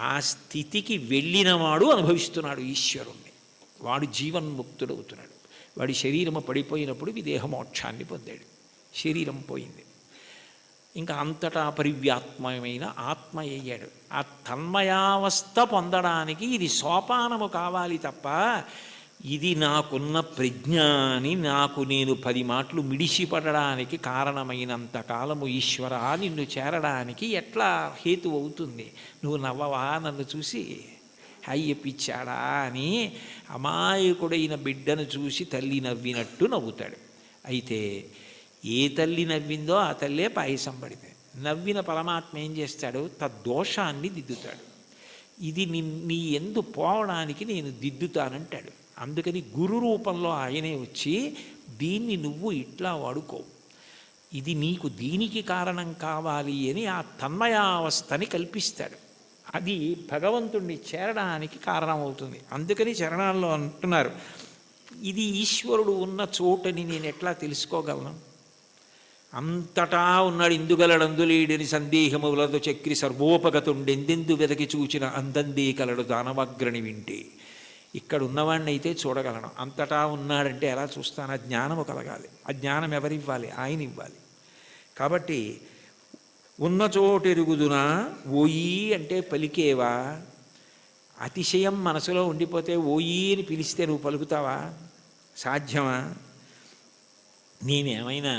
ఆ స్థితికి వెళ్ళినవాడు అనుభవిస్తున్నాడు ఈశ్వరుణ్ణి. వాడు జీవన్ముక్తుడవుతున్నాడు. వాడి శరీరము పడిపోయినప్పుడు విదేహమోక్షాన్ని పొందాడు. శరీరం పోయింది, ఇంకా అంతటా పరివ్యాత్మమైన ఆత్మ అయ్యాడు. ఆ తన్మయావస్థ పొందడానికి ఇది సోపానము కావాలి తప్ప, ఇది నాకున్న ప్రజ్ఞాని నాకు నేను 10 మాటలు మిడిసిపడడానికి కారణమైనంత కాలము ఈశ్వర నిన్ను చేరడానికి ఎట్లా హేతు అవుతుంది? నువ్వు నవ్వవా నన్ను చూసి? అయ్యపిచ్చాడా అని అమాయకుడైన బిడ్డను చూసి తల్లి నవ్వినట్టు నవ్వుతాడు. అయితే ఏ తల్లి నవ్విందో ఆ తల్లే పాయసం పడితే, నవ్విన పరమాత్మ ఏం చేస్తాడు? తద్దోషాన్ని దిద్దుతాడు. ఇది నీ ఎందు పోవడానికి నేను దిద్దుతానంటాడు. అందుకని గురు రూపంలో ఆయనే వచ్చి దీన్ని నువ్వు ఇట్లా వాడుకో, ఇది నీకు దీనికి కారణం కావాలి అని ఆ తన్మయావస్థని కల్పిస్తాడు. అది భగవంతుణ్ణి చేరడానికి కారణమవుతుంది. అందుకని చరణాల్లో అంటున్నారు, ఇది ఈశ్వరుడు ఉన్న చోటని నేను ఎట్లా తెలుసుకోగలను? అంతటా ఉన్నాడు ఇందుగలడందులేడని సందేహములతో చక్రి సర్వోపగతుండెందెందు వెదకి చూచిన అందందే కలడు దానవగ్రణి వింటే. ఇక్కడ ఉన్నవాడిని అయితే చూడగలను, అంతటా ఉన్నాడంటే ఎలా చూస్తాను? ఆ జ్ఞానము కలగాలి. ఆ జ్ఞానం ఎవరివ్వాలి? ఆయన ఇవ్వాలి. కాబట్టి ఉన్న చోటెరుగుదునా ఓయి అంటే పలికేవా? అతిశయం మనసులో ఉండిపోతే ఓయి అని పిలిస్తే నువ్వు పలుకుతావా? సాధ్యమా? నేనేమైనా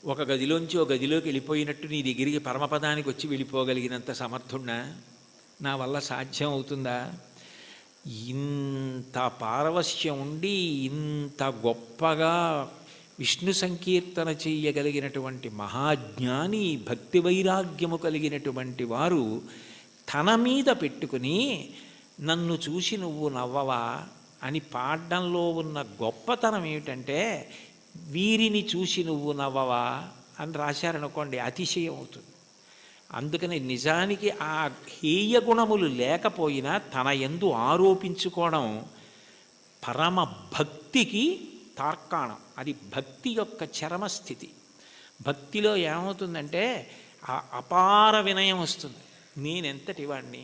ఒక గదిలోంచి ఒక గదిలోకి వెళ్ళిపోయినట్టు నీ దగ్గరికి పరమపదానికి వచ్చి వెళ్ళిపోగలిగినంత సమర్థున్నా? నా వల్ల సాధ్యం అవుతుందా? ఇంత పారవశ్యం ఉండి ఇంత గొప్పగా విష్ణు సంకీర్తన చెయ్యగలిగినటువంటి మహాజ్ఞాని, భక్తి వైరాగ్యము కలిగినటువంటి వారు తన మీద పెట్టుకుని నన్ను చూసి నువ్వు నవ్వవా అని పాడడంలో ఉన్న గొప్పతనం ఏమిటంటే, వీరిని చూసి నువ్వు నవ్వవా అని రాశారనుకోండి అతిశయం అవుతుంది. అందుకని నిజానికి ఆ హేయ గుణములు లేకపోయినా తన యందు ఆరోపించుకోవడం పరమ భక్తికి తార్కాణం. అది భక్తి యొక్క చరమస్థితి. భక్తిలో ఏమవుతుందంటే ఆ అపార వినయం వస్తుంది. నేనెంతటి వాణ్ణి,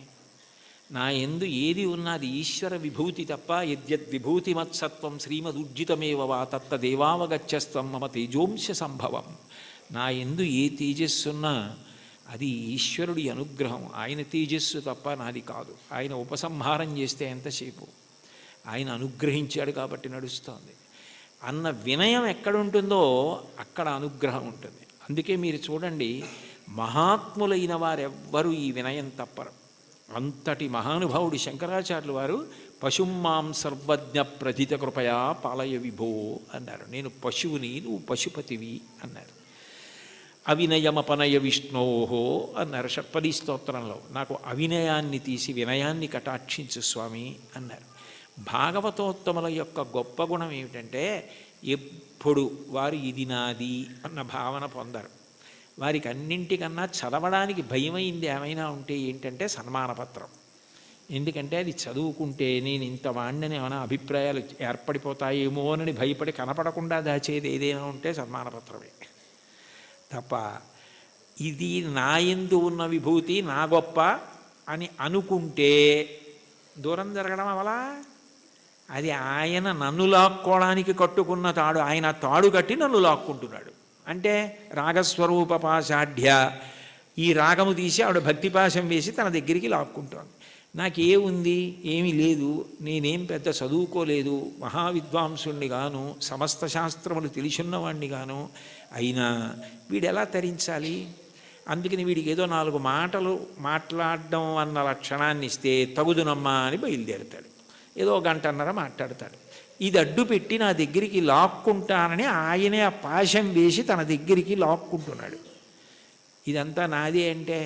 నా యందు ఏది ఉన్నది ఈశ్వర విభూతి తప్ప, యద్యద్విభూతి మత్సత్వం శ్రీమదుర్జితమేవ వా తత్తదేవావగచ్చస్తం మమ తేజోంశ సంభవం. నా యందు ఏ తేజస్సున్నా అది ఈశ్వరుడి అనుగ్రహం. ఆయన తేజస్సు తప్ప నాది కాదు. ఆయన ఉపసంహారం చేస్తే ఎంతసేపు, ఆయన అనుగ్రహించాడు కాబట్టి నడుస్తోంది అన్న వినయం ఎక్కడుంటుందో అక్కడ అనుగ్రహం ఉంటుంది. అందుకే మీరు చూడండి, మహాత్ములైన వారెవ్వరూ ఈ వినయం తప్పరు. అంతటి మహానుభావుడు శంకరాచార్యులు వారు పశుమాం సర్వజ్ఞ ప్రథిత కృపయా పాలయ విభో అన్నారు. నేను పశువుని, నువ్వు పశుపతివి అన్నారు. అవినయమపనయ విష్ణోహో అన్నారు షట్పదీ స్తోత్రంలో. నాకు అవినయాన్ని తీసి వినయాన్ని కటాక్షించు స్వామి అన్నారు. భాగవతోత్తముల యొక్క గొప్ప గుణం ఏమిటంటే ఎప్పుడు వారు ఇది నాది అన్న భావన పొందరు. వారికి అన్నింటికన్నా చదవడానికి భయమైంది ఏమైనా ఉంటే ఏంటంటే సన్మానపత్రం. ఎందుకంటే అది చదువుకుంటే నేను ఇంత వాణ్ణని ఏమైనా అభిప్రాయాలు ఏర్పడిపోతాయేమో అని భయపడి కనపడకుండా దాచేది ఏదైనా ఉంటే సన్మానపత్రమే తప్ప, ఇది నా యందు ఉన్న విభూతి నా గొప్ప అని అనుకుంటే దూరం జరగడం అవలా. అది ఆయన నన్ను లాక్కోవడానికి కట్టుకున్న తాడు, ఆయన తాడు కట్టి నన్ను లాక్కుంటున్నాడు. అంటే రాగస్వరూప పాశాఢ్య, ఈ రాగము తీసి ఆవిడ భక్తిపాశం వేసి తన దగ్గరికి లాక్కుంటోంది. నాకే ఉంది, ఏమీ లేదు, నేనేం పెద్ద చదువుకోలేదు, మహావిద్వాంసుణ్ణి గాను, సమస్త శాస్త్రములు తెలిసున్నవాణ్ణి గాను, అయినా వీడెలా తరించాలి? అందుకని వీడికి ఏదో 4 మాటలు మాట్లాడడం అన్న లక్షణాన్ని ఇస్తే తగుదునమ్మా అని బయలుదేరుతాడు. ఏదో 1 గంటన్నర మాట్లాడతాడు. ఇది అడ్డు పెట్టి నా దగ్గరికి లాక్కుంటానని ఆయనే ఆ పాశం వేసి తన దగ్గరికి లాక్కుంటున్నాడు. ఇదంతా నాదే అంటే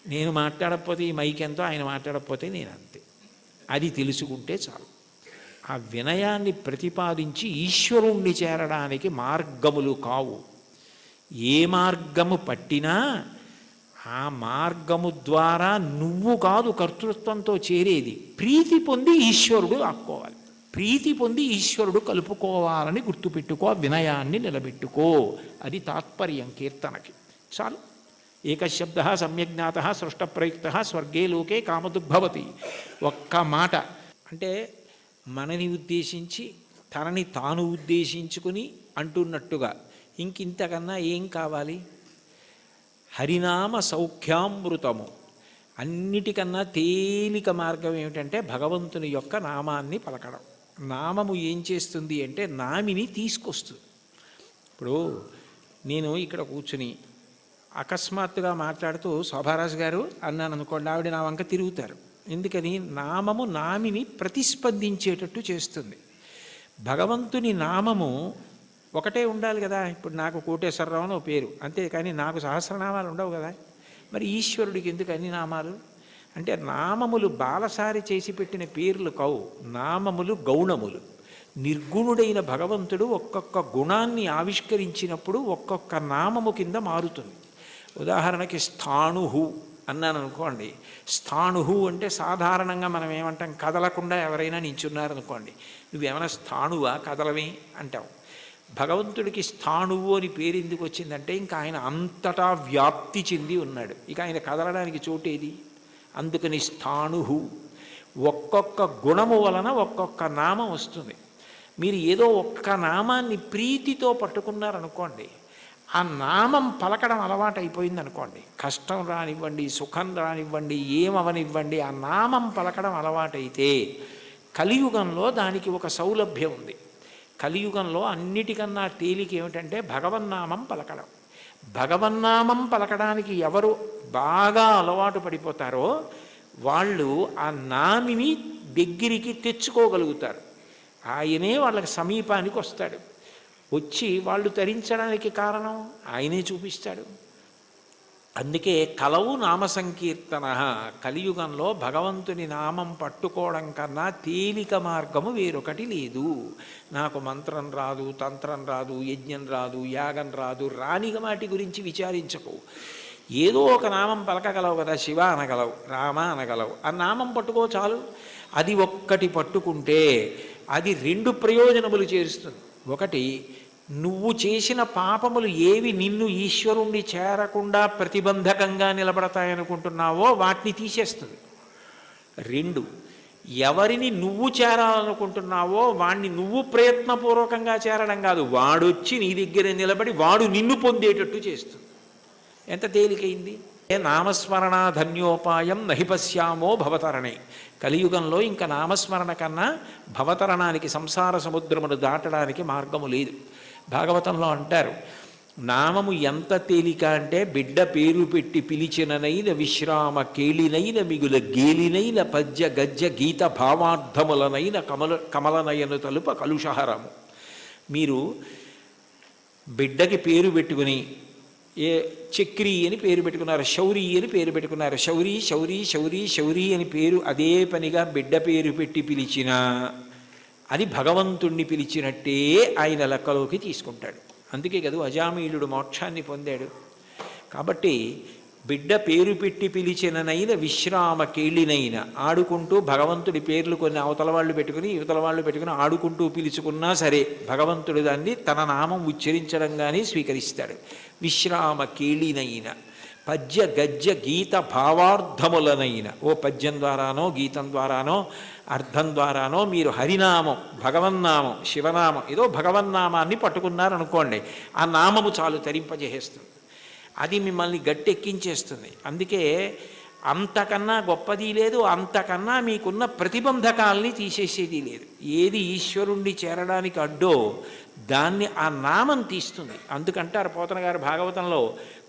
నేను మాట్లాడకపోతే ఈ మైక్ ఎంతో, ఆయన మాట్లాడకపోతే నేను అంతే. అది తెలుసుకుంటే చాలు. ఆ వినయాన్ని ప్రతిపాదించి ఈశ్వరుణ్ణి చేరడానికి మార్గములు కావు. ఏ మార్గము పట్టినా ఆ మార్గము ద్వారా నువ్వు కాదు కర్తృత్వంతో చేరేది. ప్రీతి పొంది ఈశ్వరుడు ఆక్కోవాలి, ప్రీతి పొంది ఈశ్వరుడు కలుపుకోవాలని గుర్తుపెట్టుకో, వినయాన్ని నిలబెట్టుకో. అది తాత్పర్యం కీర్తనకి. చాలు. ఏకశబ్ద సమ్యజ్ఞాత సృష్టప్రయుక్త స్వర్గే లోకే కామదుగ్భవతి. ఒక్క మాట అంటే మనని ఉద్దేశించి తనని తాను ఉద్దేశించుకుని అంటున్నట్టుగా ఇంకింతకన్నా ఏం కావాలి? హరినామ సౌఖ్యామృతము. అన్నిటికన్నా తేలిక మార్గం ఏమిటంటే భగవంతుని యొక్క నామాన్ని పలకడం. నామము ఏం చేస్తుంది అంటే నామిని తీసుకొస్తుంది. ఇప్పుడు నేను ఇక్కడ కూర్చుని అకస్మాత్తుగా మాట్లాడుతూ శోభారాజు గారు అన్నాను అనుకోండి, ఆవిడ నా వంక తిరుగుతారు. ఎందుకని? నామము నామిని ప్రతిస్పందించేటట్టు చేస్తుంది. భగవంతుని నామము ఒకటే ఉండాలి కదా. ఇప్పుడు నాకు కోటేశ్వరరావు అని పేరు అంతే, కానీ నాకు సహస్రనామాలు ఉండవు కదా. మరి ఈశ్వరుడికి ఎందుకు అన్ని నామాలు? అంటే నామములు బాలసారి చేసి పెట్టిన పేర్లు కావు, నామములు గౌణములు. నిర్గుణుడైన భగవంతుడు ఒక్కొక్క గుణాన్ని ఆవిష్కరించినప్పుడు ఒక్కొక్క నామము కింద మారుతుంది. ఉదాహరణకి స్థాణుహు అన్నాను అనుకోండి. స్థాణుహు అంటే సాధారణంగా మనం ఏమంటాం, కదలకుండా ఎవరైనా నించున్నారనుకోండి, నువ్వేమైనా స్థాణువా కదలవే అంటావు. భగవంతుడికి స్థాణువు అని పేరు ఎందుకు వచ్చిందంటే ఇంకా ఆయన అంతటా వ్యాప్తి చెంది ఉన్నాడు, ఇక ఆయన కదలడానికి చోటేది. అందుకని స్థాణుహు. ఒక్కొక్క గుణము వలన ఒక్కొక్క నామం వస్తుంది. మీరు ఏదో ఒక్క నామాన్ని ప్రీతితో పట్టుకున్నారనుకోండి, ఆ నామం పలకడం అలవాటు అయిపోయింది అనుకోండి, కష్టం రానివ్వండి, సుఖం రానివ్వండి, ఏమవనివ్వండి, ఆ నామం పలకడం అలవాటైతే కలియుగంలో దానికి ఒక సౌలభ్యం ఉంది. కలియుగంలో అన్నిటికన్నా తేలిక ఏమిటంటే భగవన్నామం పలకడం. భగవన్నామం పలకడానికి ఎవరు బాగా అలవాటు పడిపోతారో వాళ్ళు ఆ నామిని దగ్గరికి తెచ్చుకోగలుగుతారు. ఆయనే వాళ్ళకి సమీపానికి వస్తాడు. వచ్చి వాళ్ళు తరించడానికి కారణం ఆయనే చూపిస్తాడు. అందుకే కలవు నామ సంకీర్తన. కలియుగంలో భగవంతుని నామం పట్టుకోవడం కన్నా తేలిక మార్గము వేరొకటి లేదు. నాకు మంత్రం రాదు, తంత్రం రాదు, యజ్ఞం రాదు, యాగం రాదు, రాని వాటి గురించి విచారించకు. ఏదో ఒక నామం పలకగలవు కదా, శివ అనగలవు, రామ అనగలవు, ఆ నామం పట్టుకో చాలు. అది ఒక్కటి పట్టుకుంటే అది రెండు ప్రయోజనములు చేరుస్తుంది. ఒకటి, నువ్వు చేసిన పాపములు ఏవి నిన్ను ఈశ్వరుణ్ణి చేరకుండా ప్రతిబంధకంగా నిలబడతాయనుకుంటున్నావో వాటిని తీసేస్తుంది. రెండు, ఎవరిని నువ్వు చేరాలనుకుంటున్నావో వాణ్ణి నువ్వు ప్రయత్నపూర్వకంగా చేరడం కాదు, వాడొచ్చి నీ దగ్గర నిలబడి వాడు నిన్ను పొందేటట్టు చేస్తుంది. ఎంత తేలికైంది! నామస్మరణ ధన్యోపాయం నహిపశ్యామో భవతరణే. కలియుగంలో ఇంకా నామస్మరణ కన్నా భవతరణానికి, సంసార సముద్రమును దాటడానికి మార్గము లేదు. భాగవతంలో అంటారు, నామము ఎంత తేలిక అంటే బిడ్డ పేరు పెట్టి పిలిచిననైన విశ్రామ కేళినైన మిగుల గేలినైన పద్య గజ్జ గీత భావార్థములనైన కమలనయను తలుప కలుషహరము. మీరు బిడ్డకి పేరు పెట్టుకుని ఏ చక్రి అని పేరు పెట్టుకున్నారు, శౌరి అని పేరు పెట్టుకున్నారు, శౌరి శౌరి శౌరి శౌరి అని పేరు అదే పనిగా బిడ్డ పేరు పెట్టి పిలిచినా అది భగవంతుణ్ణి పిలిచినట్టే ఆయన లెక్కలోకి తీసుకుంటాడు. అందుకే కదా అజామీలుడు మోక్షాన్ని పొందాడు. కాబట్టి బిడ్డ పేరు పెట్టి పిలిచిననైన విశ్రామ కేళినైన, ఆడుకుంటూ భగవంతుడి పేర్లు కొన్ని అవతల వాళ్ళు పెట్టుకుని యువతల వాళ్ళు పెట్టుకుని ఆడుకుంటూ పిలుచుకున్నా సరే భగవంతుడు దాన్ని తన నామం ఉచ్చరించడం కానీ స్వీకరిస్తాడు. విశ్రామ కేళినైన పద్య గద్య గీత భావార్థములనైన, ఓ పద్యం ద్వారానో గీతం ద్వారానో అర్థం ద్వారానో మీరు హరినామం, భగవన్నామం, శివనామం, ఏదో భగవన్నామాన్ని పట్టుకున్నారనుకోండి, ఆ నామము చాలు తరింపజేసేస్తుంది. అది మిమ్మల్ని గట్టెక్కించేస్తుంది. అందుకే అంతకన్నా గొప్పది లేదు, అంతకన్నా మీకున్న ప్రతిబంధకాల్ని తీసేసేది లేదు. ఏది ఈశ్వరుణ్ణి చేరడానికి అడ్డో దాన్ని ఆ నామం తీస్తుంది. అందుకంటారు పోతన గారు భాగవతంలో,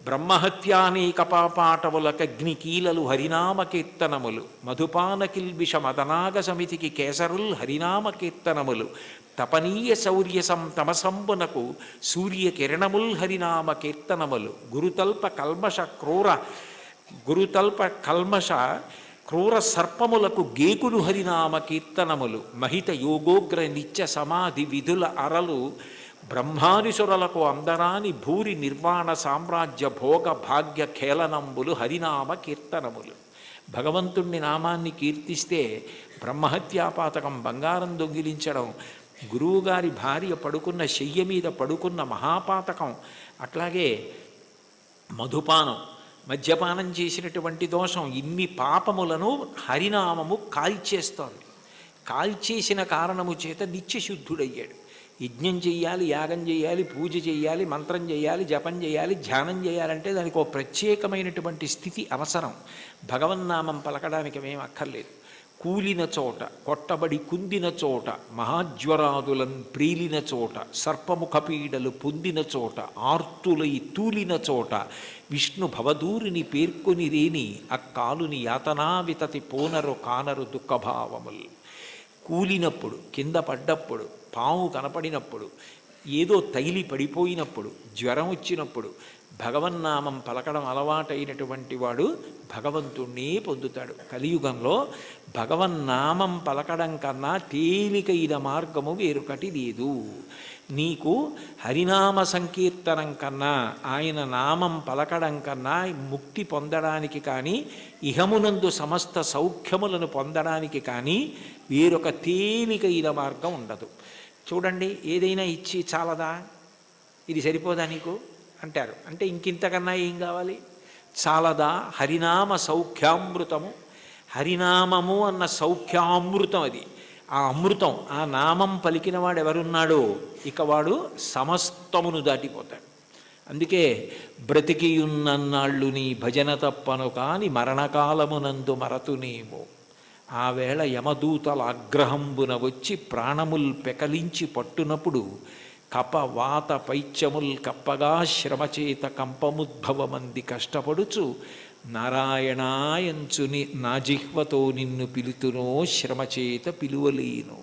బ్రహ్మహత్యానేక పాపాటములకగ్ని కీలలు హరినామ కీర్తనములు, మధుపాన కిల్బిష మదనాగ సమితికి కేసరుల్ హరినామ కీర్తనములు, తపనీయ శౌర్యసం తమసంబునకు సూర్యకిరణముల్ హరినామ కీర్తనములు, గురుతల్ప కల్మష క్రూర సర్పములకు గేకులు హరినామ కీర్తనములు, మహిత యోగోగ్ర నిత్య సమాధి విధుల అరలు బ్రహ్మానిసురలకు అందరాని భూరి నిర్వాణ సామ్రాజ్య భోగ భాగ్య ఖేళనంబులు హరినామ కీర్తనములు. భగవంతుణ్ణి నామాన్ని కీర్తిస్తే బ్రహ్మహత్యాపాతకం, బంగారం దొంగిలించడం, గురువుగారి భార్య పడుకున్న శయ్య మీద పడుకున్న మహాపాతకం, అట్లాగే మధుపానం, మద్యపానం చేసినటువంటి దోషం, ఇన్ని పాపములను హరినామము కాల్చేస్తోంది. కాల్చేసిన కారణము చేత నిత్యశుద్ధుడయ్యాడు. యజ్ఞం చెయ్యాలి, యాగం చేయాలి, పూజ చేయాలి, మంత్రం చేయాలి, జపం చేయాలి, ధ్యానం చేయాలంటే దానికి ఒక ప్రత్యేకమైనటువంటి స్థితి అవసరం. భగవన్నామం పలకడానికి మేము అక్కర్లేదు. కూలిన చోట, కొట్టబడి కుందిన చోట, మహాజ్వరాదులను ప్రీలిన చోట, సర్పముఖపీడలు పొందిన చోట, ఆర్తులై తూలిన చోట, విష్ణు భవదూరిని పేర్కొని రేని అక్కాలుని యాతనా వితతి పోనరు కానరు దుఃఖభావములు. కూలినప్పుడు, కింద పడ్డప్పుడు, పాము కనపడినప్పుడు, ఏదో తగిలి పడిపోయినప్పుడు, జ్వరం వచ్చినప్పుడు భగవన్నామం పలకడం అలవాటైనటువంటి వాడు భగవంతుణ్ణి పొందుతాడు. కలియుగంలో భగవన్నామం పలకడం కన్నా తేలికైన మార్గము వేరొకటి లేదు. నీకు హరినామ సంకీర్తనం కన్నా, ఆయన నామం పలకడం కన్నా ముక్తి పొందడానికి కానీ, ఇహమునందు సమస్త సౌఖ్యములను పొందడానికి కానీ వేరొక తేలికైన మార్గం ఉండదు. చూడండి, ఏదైనా ఇచ్చి చాలదా, ఇది సరిపోదా నీకు అంటారు. అంటే ఇంకింతకన్నా ఏం కావాలి? చాలదా? హరినామ సౌఖ్యామృతము, హరినామము అన్న సౌఖ్యామృతం అది. ఆ అమృతం, ఆ నామం పలికిన వాడు ఎవరున్నాడో ఇక వాడు సమస్తమును దాటిపోతాడు. అందుకే బ్రతికియున్నన్నాళ్ళు నీ భజన తప్పను కాని మరణకాలమునందు మరతునేమో, ఆ వేళ యమదూతల ఆగ్రహంబున వచ్చి ప్రాణముల్ పెకలించి పట్టునప్పుడు కప వాత పైత్యముల్ కప్పగా శ్రమచేత కంపముద్భవమంది కష్టపడుచు నారాయణాయంచుని నా జిహ్వతో నిన్ను పిలుతునో శ్రమచేత పిలువలేను,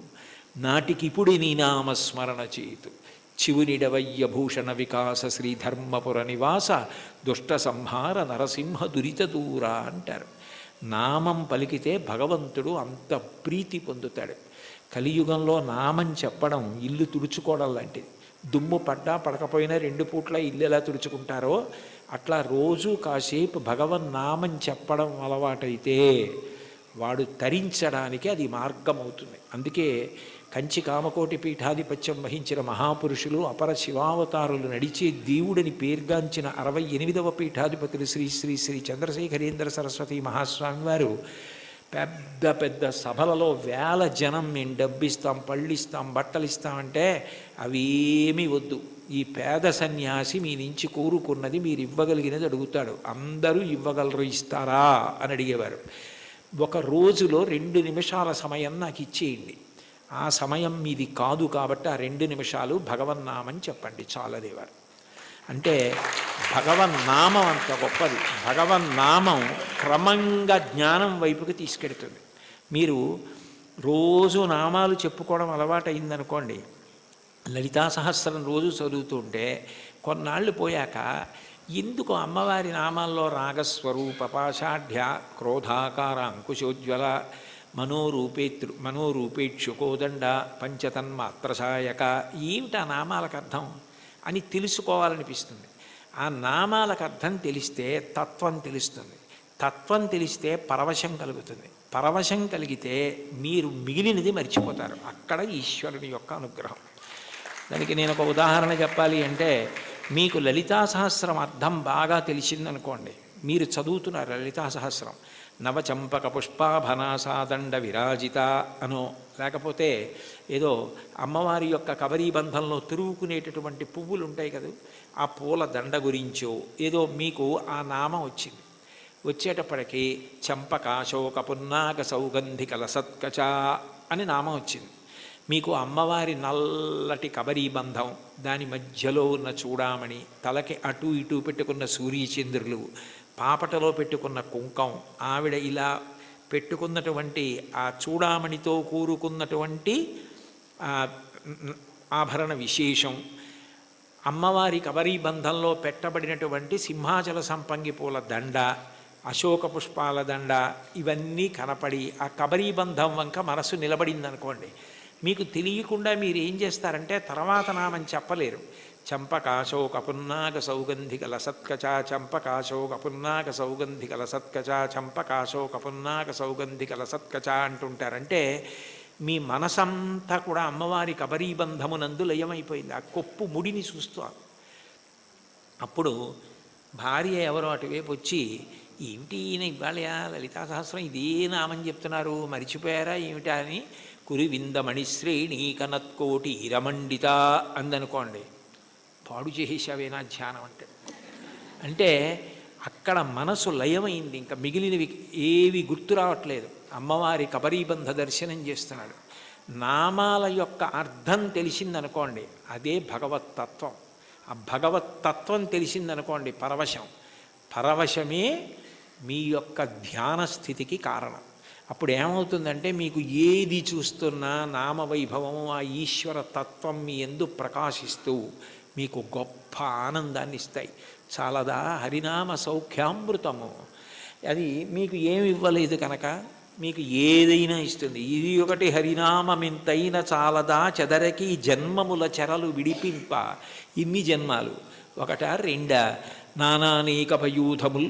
నాటికిపుడి నీ నామస్మరణ చేతు చివునిడవయ్య భూషణ వికాస శ్రీధర్మపుర నివాస దుష్ట సంహార నరసింహ దురిత దూర అంటారు. నామం పలికితే భగవంతుడు అంత ప్రీతి పొందుతాడు. కలియుగంలో నామం చెప్పడం ఇల్లు తుడుచుకోవడం లాంటిది. దుమ్ము పడ్డా పడకపోయినా 2 పూట్ల ఇల్లు ఎలా తుడుచుకుంటారో అట్లా రోజు కాసేపు భగవన్నామం చెప్పడం అలవాటైతే వాడు తరించడానికి అది మార్గం అవుతుంది. అందుకే కంచి కామకోటి పీఠాధిపత్యం వహించిన మహాపురుషులు అపర శివావతారులు నడిచే దేవుడని పేర్గాంచిన 68వ పీఠాధిపతులు శ్రీ శ్రీ శ్రీ చంద్రశేఖరేంద్ర సరస్వతి మహాస్వామి వారు పెద్ద పెద్ద సభలలో వేల జనం మేము డబ్బిస్తాం, పళ్ళిస్తాం, బట్టలు ఇస్తామంటే అవేమీ వద్దు, ఈ పేద సన్యాసి మీ నుంచి కోరుకున్నది మీరు ఇవ్వగలిగినది అడుగుతాడు, అందరూ ఇవ్వగలరు, ఇస్తారా అని అడిగేవారు. ఒక రోజులో 2 నిమిషాల సమయం నాకు ఇచ్చేయండి, ఆ సమయం మీది కాదు కాబట్టి ఆ 2 నిమిషాలు భగవన్నామని చెప్పండి చాలదేవారు. అంటే భగవన్నామం అంత గొప్పది. భగవన్నామం క్రమంగా జ్ఞానం వైపుకి తీసుకెడుతుంది. మీరు రోజు నామాలు చెప్పుకోవడం అలవాటు అయిందనుకోండి, లలితా సహస్రం రోజు చదువుతుంటే కొన్నాళ్ళు పోయాక ఎందుకు అమ్మవారి నామాల్లో రాగస్వరూప పాషాఢ్య క్రోధాకార అంకుశోజ్వల మనోరూపేక్షుకోదండ పంచతన్మాత్రసాయక ఏమిటి ఆ నామాలకు అర్థం అని తెలుసుకోవాలనిపిస్తుంది. ఆ నామాలకు అర్థం తెలిస్తే తత్వం తెలుస్తుంది, తత్వం తెలిస్తే పరవశం కలుగుతుంది, పరవశం కలిగితే మీరు మిగిలినది మర్చిపోతారు. అక్కడ ఈశ్వరుని యొక్క అనుగ్రహం. దానికి నేను ఒక ఉదాహరణ చెప్పాలి అంటే, మీకు లలితా సహస్రం అర్థం బాగా తెలిసిందనుకోండి, మీరు చదువుతున్నారు లలితా సహస్రం, నవచంపక పుష్పాభనాసాదండ విరాజిత అనో, లేకపోతే ఏదో అమ్మవారి యొక్క కబరీబంధంలో తిరుగుకునేటటువంటి పువ్వులు ఉంటాయి కదా, ఆ పూల దండ గురించో ఏదో మీకు ఆ నామం వచ్చింది. వచ్చేటప్పటికి చంపకాశోక పున్నాక సౌగంధిక లసత్కచ అని నామం వచ్చింది. మీకు అమ్మవారి నల్లటి కబరీబంధం, దాని మధ్యలో ఉన్న చూడామణి, తలకి అటు ఇటు పెట్టుకున్న సూర్యచంద్రులు, పాపటలో పెట్టుకున్న కుంకం, ఆవిడ ఇలా పెట్టుకున్నటువంటి ఆ చూడామణితో కూరుకున్నటువంటి ఆభరణ విశేషం, అమ్మవారి కబరీబంధంలో పెట్టబడినటువంటి సింహాచల సంపంగి పూల దండ, అశోక పుష్పాల దండ, ఇవన్నీ కనపడి ఆ కబరీబంధం వంక మనసు నిలబడిందనుకోండి, మీకు తెలియకుండా మీరు ఏం చేస్తారంటే తర్వాత నామం చెప్పలేరు. చంపకాశోక పున్నాక సౌగంధిక లసత్కచ, చంపకాశోక పున్నాక సౌగంధిక లసత్కచ, చంపకాశోక పున్నాక సౌగంధిక లసత్కచ అంటుంటారంటే మీ మనసంతా కూడా అమ్మవారి కబరీబంధమునందు లయమైపోయింది. ఆ కొప్పు ముడిని చూస్తారు. అప్పుడు భార్య ఎవరో అటువైపు వచ్చి, ఏమిటి ఈయన ఇవ్వాలి లలితా సహస్రం ఇదే నామని చెప్తున్నారు, మరిచిపోయారా ఏమిటా అని, కురివిందమణిశ్రేణీ కనత్కోటి ఇరమండిత అందనుకోండి, పాడు చేసేసావేనా ధ్యానం అంటే. అంటే అక్కడ మనసు లయమైంది, ఇంకా మిగిలినవి ఏవి గుర్తు రావట్లేదు. అమ్మవారి కబరీబంధ దర్శనం చేస్తున్నాడు. నామాల యొక్క అర్థం తెలిసిందనుకోండి, అదే భగవత్తత్వం. ఆ భగవత్తత్వం తెలిసిందనుకోండి పరవశం, పరవశమే మీ యొక్క ధ్యాన స్థితికి కారణం. అప్పుడు ఏమవుతుందంటే మీకు ఏది చూస్తున్నా నామవైభవము, ఆ ఈశ్వర తత్వం మీ యందు ప్రకాశిస్తూ మీకు గొప్ప ఆనందాన్ని ఇస్తాయి. చాలదా హరినామ సౌఖ్యామృతము. అది మీకు ఏమి ఇవ్వలేదు కనుక మీకు ఏదైనా ఇస్తుంది. ఇది ఒకటి హరినామమింతైన చాలదా చెదరకి జన్మముల చెరలు విడిపింప. ఇన్ని జన్మాలు ఒకటా రెండా, నానానేకపయూధముల్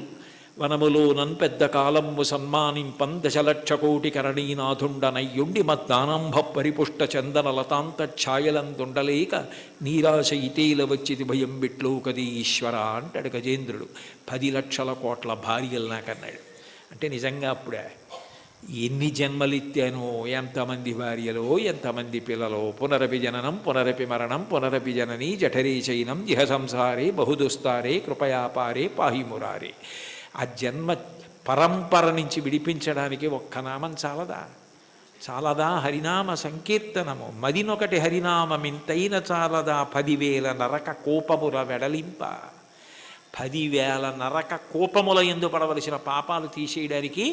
వనములోనన్ పెద్ద కాలంబు సన్మానింపం దశలక్ష కోటి కరణీనాథుండనయ్యుండి మద్దానంభ పరిపుష్ట చందన లతాంత ఛాయలందుండలేక నీరాశ ఇతేల వచ్చిది భయం బిట్లో కది ఈశ్వర అంటాడు గజేంద్రుడు. 10 లక్షల కోట్ల భార్యలు నాకన్నాడు. అంటే నిజంగా అప్పుడే ఎన్ని జన్మలిత్తానో, ఎంతమంది భార్యలో, ఎంతమంది పిల్లలో, పునరపి జననం పునరపి మరణం పునరపి జననీ జఠరే చైనం ఇహ సంసారే బహుదుస్తారే కృపయాపారే పాహిమురారే. ఆ జన్మ పరంపర నుంచి విడిపించడానికి ఒక్క నామం చాలదా? చాలదా హరినామ సంకీర్తనము. మదినొకటి హరినామమింతైన చాలదా 10,000 నరక కోపముల వెడలింప. 10,000 నరక కోపముల యందు పడవలసిన పాపాలు తీసేయడానికి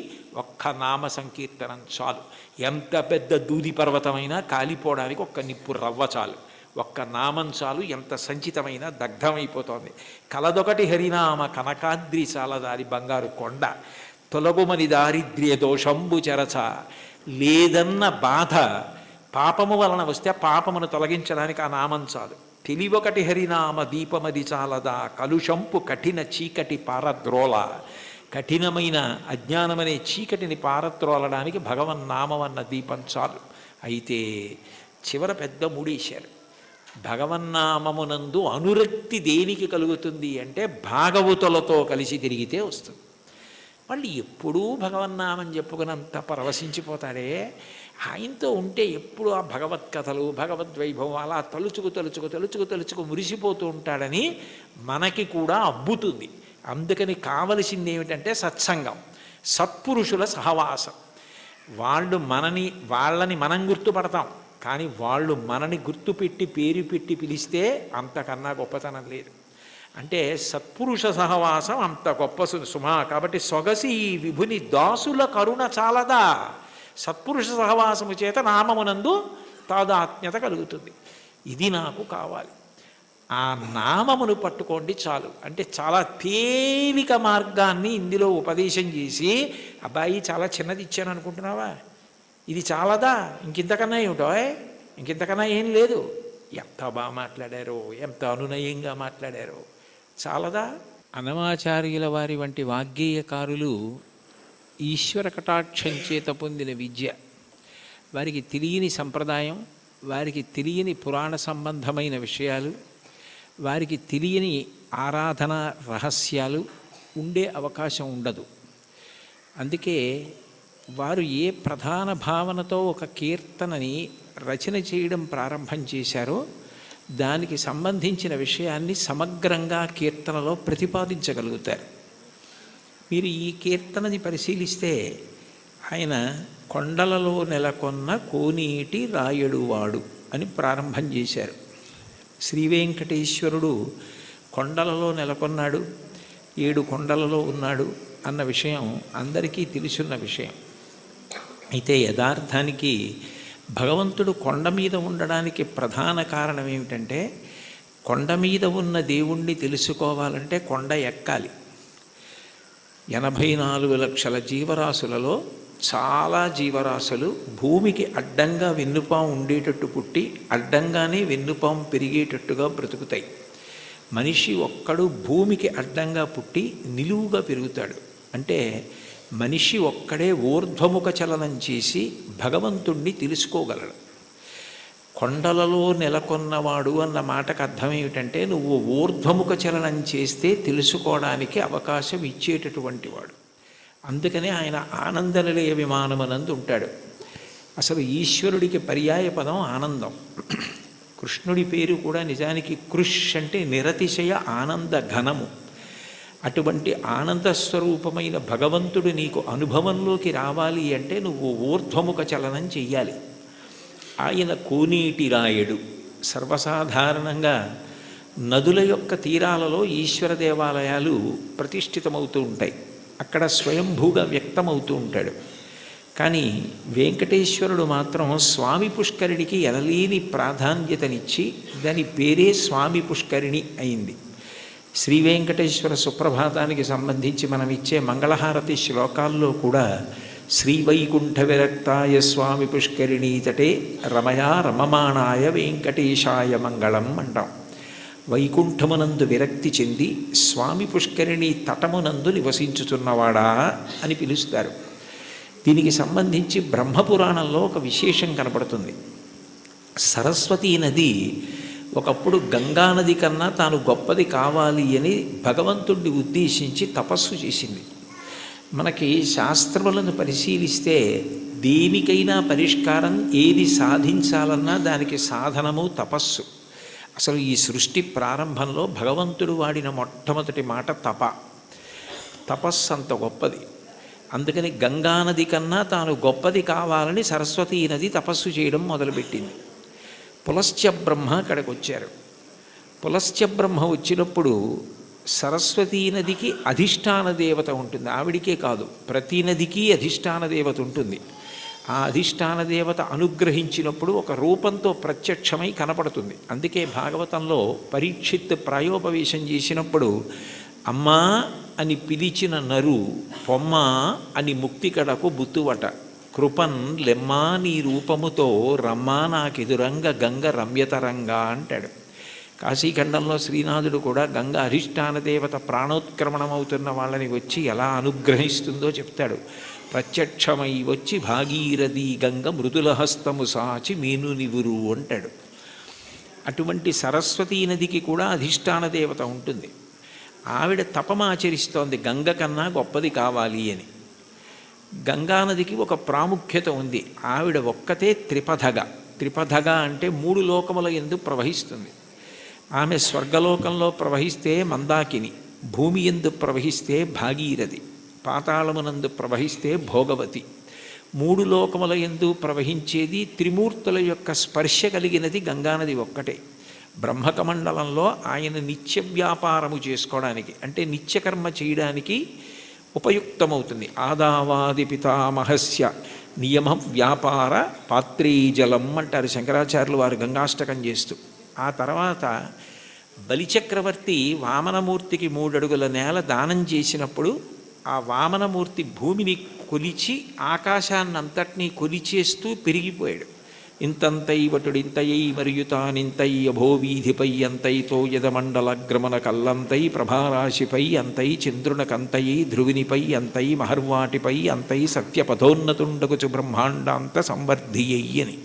ఒక్క నామ సంకీర్తనం చాలు. ఎంత పెద్ద దూది పర్వతమైనా కాలిపోవడానికి ఒక్క నిప్పు రవ్వ చాలు, ఒక్క నామం చాలు. ఎంత సంచితమైన దగ్ధమైపోతోంది. కలదొకటి హరినామ కనకాద్రి చాలదారి బంగారు కొండ. తొలగుమని దారిద్ర్య దోషంబు చెరచ. లేదన్న బాధ పాపము వలన వస్తే పాపమును తొలగించడానికి ఆ నామం చాలు. తెలివొకటి హరినామ దీపమది చాలదా, కలుషంపు కఠిన చీకటి పారద్రోల. కఠినమైన అజ్ఞానమనే చీకటిని పారద్రోలడానికి భగవన్నామం అన్న దీపం చాలు. అయితే చివర పెద్ద మూడేశారు. భగవన్నామమునందు అనురక్తి దేనికి కలుగుతుంది అంటే భాగవతులతో కలిసి తిరిగితే వస్తుంది. వాళ్ళు ఎప్పుడూ భగవన్నామం చెప్పుకున్నంత పరవశించిపోతాడే, ఆయనతో ఉంటే ఎప్పుడు ఆ భగవత్కథలు భగవద్వైభవం అలా తలుచుకు మురిసిపోతూ ఉంటాడని మనకి కూడా అబ్బుతుంది. అందుకని కావలసింది ఏమిటంటే సత్సంగం, సత్పురుషుల సహవాసం. వాళ్ళని మనం గుర్తుపడతాం, కానీ వాళ్ళు మనని గుర్తుపెట్టి పేరు పెట్టి పిలిస్తే అంతకన్నా గొప్పతనం లేదు. అంటే సత్పురుష సహవాసం అంత గొప్ప సుమా. కాబట్టి సొగసి ఈ విభుని దాసుల కరుణ చాలదా, సత్పురుష సహవాసము చేత నామమునందు తాదాత్మ్యత కలుగుతుంది. ఇది నాకు కావాలి. ఆ నామమును పట్టుకోండి చాలు. అంటే చాలా తేలిక మార్గాన్ని ఇందులో ఉపదేశం చేసి, అబ్బాయి చాలా చిన్నది ఇచ్చాను అనుకుంటున్నావా, ఇది చాలదా, ఇంకింతకన్నా ఏమిటో, ఇంకింతకన్నా ఏం లేదు, ఎంత బాగా మాట్లాడారో, ఎంత అనునయంగా మాట్లాడారో, చాలదా. అన్నమాచార్యుల వారి వంటి వాగ్గేయకారులు ఈశ్వర కటాక్షం చేత పొందిన విద్య, వారికి తెలియని సంప్రదాయం, వారికి తెలియని పురాణ సంబంధమైన విషయాలు, వారికి తెలియని ఆరాధన రహస్యాలు ఉండే అవకాశం ఉండదు. అందుకే వారు ఏ ప్రధాన భావనతో ఒక కీర్తనని రచన చేయడం ప్రారంభం చేశారో దానికి సంబంధించిన విషయాన్ని సమగ్రంగా కీర్తనలో ప్రతిపాదించగలుగుతారు. మీరు ఈ కీర్తనని పరిశీలిస్తే ఆయన కొండలలో నెలకొన్న కోనేటి రాయడువాడు అని ప్రారంభం చేశారు. శ్రీవేంకటేశ్వరుడు కొండలలో నెలకొన్నాడు, 7 కొండలలో ఉన్నాడు అన్న విషయం అందరికీ తెలుసున్న విషయం. అయితే యథార్థానికి భగవంతుడు కొండ మీద ఉండడానికి ప్రధాన కారణం ఏమిటంటే, కొండ మీద ఉన్న దేవుణ్ణి తెలుసుకోవాలంటే కొండ ఎక్కాలి. 84 లక్షల జీవరాశులలో చాలా జీవరాశులు భూమికి అడ్డంగా వెన్నుపాము ఉండేటట్టు పుట్టి అడ్డంగానే వెన్నుపాము పెరిగేటట్టుగా బ్రతుకుతాయి. మనిషి ఒక్కడు భూమికి అడ్డంగా పుట్టి నిలువుగా పెరుగుతాడు. అంటే మనిషి ఒక్కడే ఊర్ధ్వముఖ చలనం చేసి భగవంతుణ్ణి తెలుసుకోగలడు. కొండలలో నెలకొన్నవాడు అన్న మాటకు అర్థం ఏమిటంటే, నువ్వు ఊర్ధ్వముఖ చలనం చేస్తే తెలుసుకోవడానికి అవకాశం ఇచ్చేటటువంటి వాడు. అందుకనే ఆయన ఆనంద నిలయ విమానమనందు ఉంటాడు. అసలు ఈశ్వరుడికి పర్యాయ పదం ఆనందం. కృష్ణుడి పేరు కూడా నిజానికి కృష్ అంటే నిరతిశయ ఆనంద ఘనము. అటువంటి ఆనంద స్వరూపమైన భగవంతుడు నీకు అనుభవంలోకి రావాలి అంటే నువ్వు ఊర్ధ్వముఖ చలనం చెయ్యాలి. ఆయన కోనేటి రాయుడు. సర్వసాధారణంగా నదుల యొక్క తీరాలలో ఈశ్వర దేవాలయాలు ప్రతిష్ఠితమవుతూ ఉంటాయి. అక్కడ స్వయంభూగా వ్యక్తమవుతూ ఉంటాడు. కానీ వెంకటేశ్వరుడు మాత్రం స్వామి పుష్కరిణికి ఎనలేని ప్రాధాన్యతనిచ్చి దాని పేరే స్వామి పుష్కరిణి అయింది. శ్రీ వెంకటేశ్వర సుప్రభాతానికి సంబంధించి మనం ఇచ్చే మంగళహారతి శ్లోకాల్లో కూడా శ్రీవైకుంఠ విరక్తాయ స్వామి పుష్కరిణీ తటే రమయా రమమాణాయ వెంకటేశాయ మంగళం అంటాం. వైకుంఠమునందు విరక్తి చెంది స్వామి పుష్కరిణి తటమునందు నివసించుతున్నవాడా అని పిలుస్తారు. దీనికి సంబంధించి బ్రహ్మపురాణంలో ఒక విశేషం కనపడుతుంది. సరస్వతీ నది ఒకప్పుడు గంగానది కన్నా తాను గొప్పది కావాలి అని భగవంతుడిని ఉద్దేశించి తపస్సు చేసింది. మనకి శాస్త్రములను పరిశీలిస్తే దేనికైనా పరిష్కారం ఏది సాధించాలన్నా దానికి సాధనము తపస్సు. అసలు ఈ సృష్టి ప్రారంభంలో భగవంతుడు వాడిన మొట్టమొదటి మాట తపస్సు అంత గొప్పది. అందుకని గంగానది కన్నా తాను గొప్పది కావాలని సరస్వతీ నది తపస్సు చేయడం మొదలుపెట్టింది. పులశ్చ బ్రహ్మ అక్కడికి వచ్చారు. పులశ్చ బ్రహ్మ వచ్చినప్పుడు సరస్వతీ నదికి అధిష్టాన దేవత ఉంటుంది. ఆవిడికే కాదు, ప్రతి నదికి అధిష్టాన దేవత ఉంటుంది. ఆ అధిష్టాన దేవత అనుగ్రహించినప్పుడు ఒక రూపంతో ప్రత్యక్షమై కనపడుతుంది. అందుకే భాగవతంలో పరీక్షిత్ ప్రాయోపవేశం చేసినప్పుడు అమ్మా అని పిలిచిన నరు పొమ్మ అని ముక్తికడకు బుత్తువట, కృపన్ లెమ్మా నీ రూపముతో రమ్మా నాకెదురంగ గంగ రమ్యతరంగా అంటాడు. కాశీఖండంలో శ్రీనాథుడు కూడా గంగ అధిష్టాన దేవత ప్రాణోత్క్రమణమవుతున్న వాళ్ళని వచ్చి ఎలా అనుగ్రహిస్తుందో చెప్తాడు. ప్రత్యక్షమై వచ్చి భాగీరథి గంగ మృదులహస్తము సాచి మీను నివురు అంటాడు. అటువంటి సరస్వతీ నదికి కూడా అధిష్టాన దేవత ఉంటుంది. ఆవిడ తపమాచరిస్తోంది గంగ కన్నా గొప్పది కావాలి అని. గంగానదికి ఒక ప్రాముఖ్యత ఉంది. ఆవిడ ఒక్కతే త్రిపథగ అంటే 3 లోకముల యందు ప్రవహిస్తుంది. ఆమె స్వర్గలోకంలో ప్రవహిస్తే మందాకిని, భూమి యందు ప్రవహిస్తే భాగీరథి, పాతాళమునందు ప్రవహిస్తే భోగవతి. 3 లోకముల యందు ప్రవహించేది త్రిమూర్తుల యొక్క స్పర్శ కలిగినది గంగానది ఒక్కటే. బ్రహ్మకమండలంలో ఆయన నిత్య వ్యాపారము చేసుకోవడానికి అంటే నిత్యకర్మ చేయడానికి ఉపయుక్తమవుతుంది. ఆదావాది పితామహస్య నియమ వ్యాపార పాత్రీ జలం అంటారు శంకరాచార్యులు వారు గంగాష్టకం చేస్తూ. ఆ తర్వాత బలిచక్రవర్తి వామనమూర్తికి 3 అడుగుల నేల దానం చేసినప్పుడు ఆ వామనమూర్తి భూమిని కొలిచి ఆకాశాన్నంతటినీ కొలిచేస్తూ పెరిగిపోయాడు. ఇంతంతై వటుడింతయై మరియు తానింతై అభోవీధిపై అంతైతో యదమండలగ్రమణ కల్లంతై ప్రభారాశిపై అంతై చంద్రునకంతయై ధ్రువినిపై అంతై మహర్వాటిపై అంతై సత్యపథోన్నతుండగుచు బ్రహ్మాండాంత సంవర్ధియ్యి అని.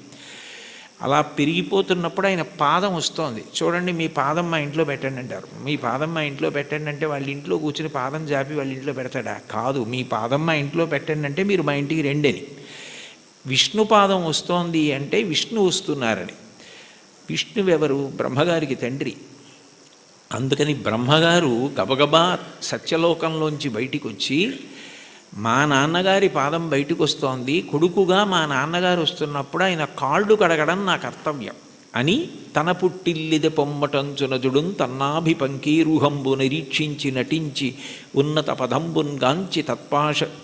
అలా పెరిగిపోతున్నప్పుడు ఆయన పాదం వస్తోంది. చూడండి మీ పాదం మా ఇంట్లో పెట్టండి అంటారు. మీ పాదం మా ఇంట్లో పెట్టండి అంటే వాళ్ళ ఇంట్లో కూర్చుని పాదం జాపి వాళ్ళ ఇంట్లో పెడతాడా? కాదు, మీ పాదం మా ఇంట్లో పెట్టండి అంటే మీరు మా ఇంటికి రెండని. విష్ణుపాదం వస్తోంది అంటే విష్ణు వస్తున్నారని. విష్ణువెవరు? బ్రహ్మగారికి తండ్రి. అందుకని బ్రహ్మగారు గబగబా సత్యలోకంలోంచి బయటికి వచ్చి మా నాన్నగారి పాదం బయటకు వస్తోంది, కొడుకుగా మా నాన్నగారు వస్తున్నప్పుడు ఆయన కాళ్ళు కడగడం నా కర్తవ్యం అని తన పుట్టిల్లిది పొమ్మటంచునజుడుం తన్నాభిపంకీరుహంబు నిరీక్షించి నటించి ఉన్నత పదంబున్ గాంచి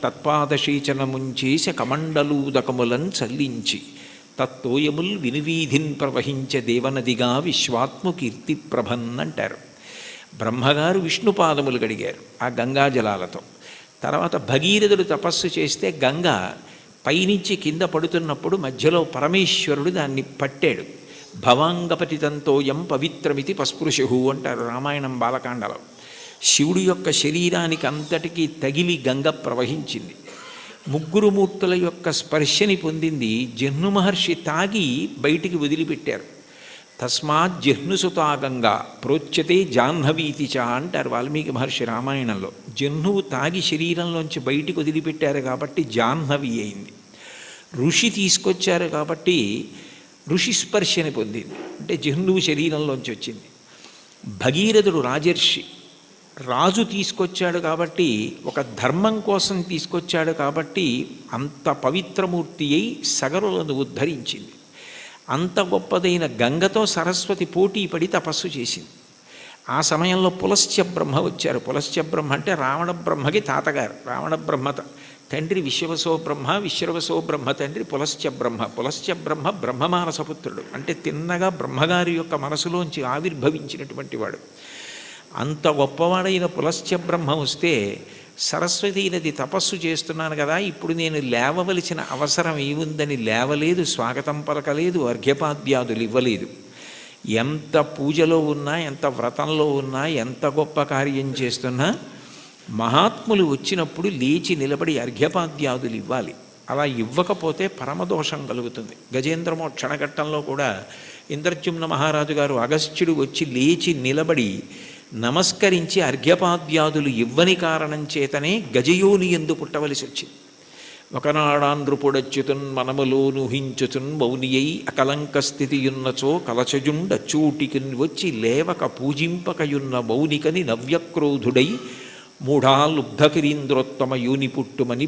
తత్పాదశీచనముంచేస కమండలూదకములన్ చల్లించి తత్తోయముల్ వినువీధిన్ ప్రవహించే దేవనదిగా విశ్వాత్ము కీర్తి ప్రభన్ అంటారు. బ్రహ్మగారు విష్ణుపాదములు గడిగారు ఆ గంగాజలాలతో. తర్వాత భగీరథుడు తపస్సు చేస్తే గంగ పైనుంచి కింద పడుతున్నప్పుడు మధ్యలో పరమేశ్వరుడు దాన్ని పట్టాడు. భవాంగపతితంతోయం పవిత్రమితి పస్పృశు అంటారు రామాయణం బాలకాండలో. శివుడి యొక్క శరీరానికి అంతటికీ తగిలి గంగ ప్రవహించింది. 3 మూర్తుల యొక్క స్పర్శని పొందింది. జహ్ను మహర్షి తాగి బయటికి వదిలిపెట్టారు. తస్మాత్ జహ్నుసుతా గంగా ప్రోచ్యతే జాహ్నవీతి చ అంటారు వాల్మీకి మహర్షి రామాయణంలో. జహ్నువు తాగి శరీరంలోంచి బయటికి వదిలిపెట్టారు కాబట్టి జాహ్నవి అయింది. ఋషి తీసుకొచ్చారు కాబట్టి ఋషి స్పర్శని పొందింది, అంటే జహ్నువు శరీరంలోంచి వచ్చింది. భగీరథుడు రాజర్షి, రాజు తీసుకొచ్చాడు కాబట్టి ఒక ధర్మం కోసం తీసుకొచ్చాడు కాబట్టి అంత పవిత్రమూర్తి అయి సగరులను ఉద్ధరించింది. అంత గొప్పదైన గంగతో సరస్వతి పోటీ పడి తపస్సు చేసింది. ఆ సమయంలో పులస్త్య బ్రహ్మ వచ్చారు. పులస్త్య బ్రహ్మ అంటే రావణ బ్రహ్మకి తాతగారు. రావణ బ్రహ్మ తండ్రి విశ్వవసో బ్రహ్మ, విశ్వవసో బ్రహ్మ తండ్రి పులస్త్య బ్రహ్మ. పులస్త్య బ్రహ్మ బ్రహ్మమానసపుత్రుడు, అంటే తిన్నగా బ్రహ్మగారి యొక్క మనసులోంచి ఆవిర్భవించినటువంటి వాడు. అంత గొప్పవాడైన పులస్త్య బ్రహ్మ వస్తే సరస్వతీ నది తపస్సు చేస్తున్నాను కదా, ఇప్పుడు నేను లేవవలసిన అవసరం ఏముందని లేవలేదు, స్వాగతం పలకలేదు, అర్ఘ్యపాద్యాదులు ఇవ్వలేదు. ఎంత పూజలో ఉన్నా, ఎంత వ్రతంలో ఉన్నా, ఎంత గొప్ప కార్యం చేస్తున్నా మహాత్ములు వచ్చినప్పుడు లేచి నిలబడి అర్ఘ్యపాద్యాదులు ఇవ్వాలి. అలా ఇవ్వకపోతే పరమదోషం కలుగుతుంది. గజేంద్రమోక్షణ ఘట్టంలో కూడా ఇంద్రజుమ్న మహారాజు గారు అగస్త్యుడు వచ్చి లేచి నిలబడి నమస్కరించి అర్ఘ్యపాద్యాదులు ఇవ్వని కారణం చేతనే గజయోని ఎందు పుట్టవలసి వచ్చింది. ఒకనాడాంధ్రుపుడచ్యుతున్ మనములోనుహించుతున్ మౌనియై అకలంక స్థితియున్నచో కలచజుండచూటికిన్ వచ్చి లేవక పూజింపకయున్న మౌనికని నవ్యక్రోధుడై మూఢాలుబ్ధకిరీంద్రోత్తమ యోని పుట్టుమని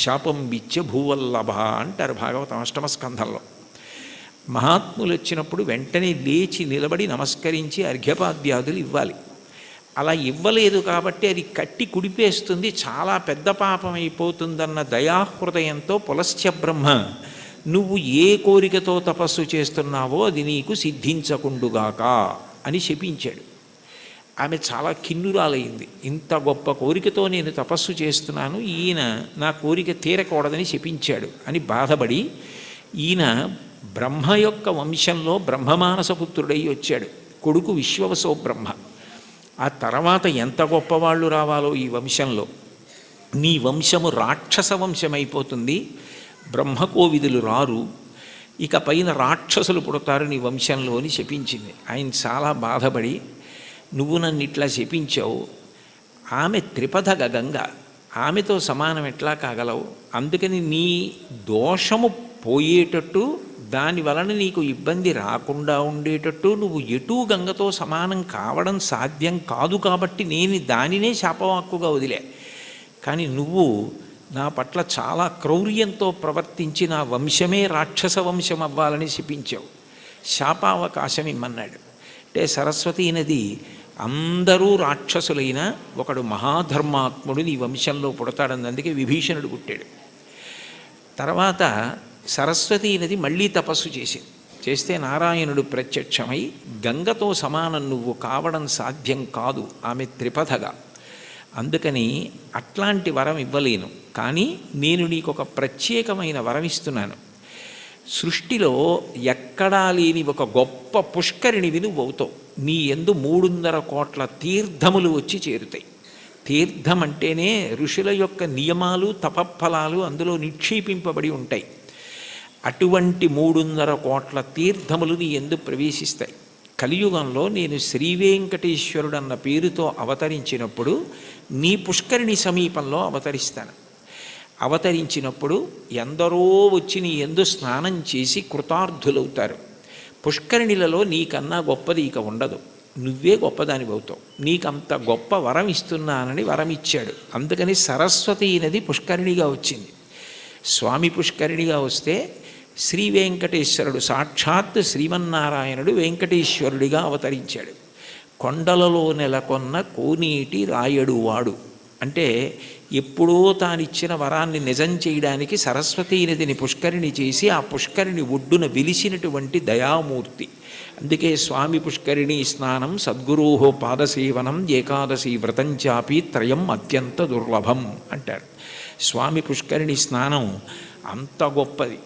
శాపం విచ్చ భూవల్లభ అంటారు భాగవతం 8వ స్కంధంలో. మహాత్ములు వచ్చినప్పుడు వెంటనే లేచి నిలబడి నమస్కరించి అర్ఘ్యపాద్యాదులు ఇవ్వాలి. అలా ఇవ్వలేదు కాబట్టి అది కట్టి కుడిపేస్తుంది, చాలా పెద్ద పాపం అయిపోతుందన్న దయాహృదయంతో పులస్త్య బ్రహ్మ నువ్వు ఏ కోరికతో తపస్సు చేస్తున్నావో అది నీకు సిద్ధించకుండుగాక అని శపించాడు. ఆమె చాలా కిన్నురాలైంది. ఇంత గొప్ప కోరికతో నేను తపస్సు చేస్తున్నాను, ఈయన నా కోరిక తీరకూడదని శపించాడు అని బాధపడి ఈయన బ్రహ్మ యొక్క వంశంలో బ్రహ్మమానసపుత్రుడై వచ్చాడు. కొడుకు విశ్వవసో బ్రహ్మ. ఆ తర్వాత ఎంత గొప్పవాళ్ళు రావాలో ఈ వంశంలో. నీ వంశము రాక్షస వంశమైపోతుంది, బ్రహ్మకోవిదులు రారు, ఇక పైన రాక్షసులు పుడతారు నీ వంశంలో అని శపించింది. ఆయన చాలా బాధపడి, నువ్వు నన్ను ఇట్లా శపించావు, ఆమె త్రిపథగ గంగ, ఆమెతో సమానం ఎట్లా కాగలవు? అందుకని నీ దోషము పోయేటట్టు, దాని వలన నీకు ఇబ్బంది రాకుండా ఉండేటట్టు నువ్వు ఎటూ గంగతో సమానం కావడం సాధ్యం కాదు, కాబట్టి నేను దానినే శాపవాక్కుగా వదిలే. కానీ నువ్వు నా పట్ల చాలా క్రౌర్యంతో ప్రవర్తించి నా వంశమే రాక్షస వంశం అవ్వాలని శపించావు, శాపావకాశం ఇమ్మన్నాడు. అంటే సరస్వతీ నది అందరూ రాక్షసులైన ఒకడు మహాధర్మాత్ముడు నీ వంశంలో పుడతాడని అందుకే విభీషణుడు పుట్టాడు. తర్వాత సరస్వతీ నది మళ్ళీ తపస్సు చేసింది. చేస్తే నారాయణుడు ప్రత్యక్షమై, గంగతో సమానం నువ్వు కావడం సాధ్యం కాదు, ఆమె త్రిపథగా, అందుకని అట్లాంటి వరం ఇవ్వలేను, కానీ నేను నీకు ఒక ప్రత్యేకమైన వరం ఇస్తున్నాను. సృష్టిలో ఎక్కడా లేని ఒక గొప్ప పుష్కరిణివి నువ్వు అవుతావు. నీ యందు 300 కోట్ల తీర్థములు వచ్చి చేరుతాయి. తీర్థం అంటేనే ఋషుల యొక్క నియమాలు, తపఫలాలు అందులో నిక్షేపింపబడి ఉంటాయి. అటువంటి 300 కోట్ల తీర్థములు నీ యందు ప్రవేశిస్తాయి. కలియుగంలో నేను శ్రీవేంకటేశ్వరుడు అన్న పేరుతో అవతరించినప్పుడు నీ పుష్కరిణి సమీపంలో అవతరిస్తాను. అవతరించినప్పుడు ఎందరో వచ్చి నీ యందు స్నానం చేసి కృతార్థులవుతారు. పుష్కరిణిలలో నీకన్నా గొప్పది ఇక ఉండదు, నువ్వే గొప్పదానివి అవుతావు. నీకంత గొప్ప వరం ఇస్తున్నానని వరం ఇచ్చాడు. అందుకని సరస్వతీ నది పుష్కరిణిగా వచ్చింది. స్వామి పుష్కరిణిగా వస్తే శ్రీ వెంకటేశ్వరుడు, సాక్షాత్ శ్రీమన్నారాయణుడు వెంకటేశ్వరుడిగా అవతరించాడు. కొండలలో నెలకొన్న కోనేటి రాయడు వాడు అంటే ఎప్పుడో తానిచ్చిన వరాన్ని నిజం చేయడానికి సరస్వతీ నదిని పుష్కరిణి చేసి ఆ పుష్కరిణి ఒడ్డున వెలిసినటువంటి దయామూర్తి. అందుకే స్వామి పుష్కరిణి స్నానం సద్గురోహో పాదసేవనం ఏకాదశి వ్రతంచాపి త్రయం అత్యంత దుర్లభం అంటారు. స్వామి పుష్కరిణి స్నానం అంత గొప్పది.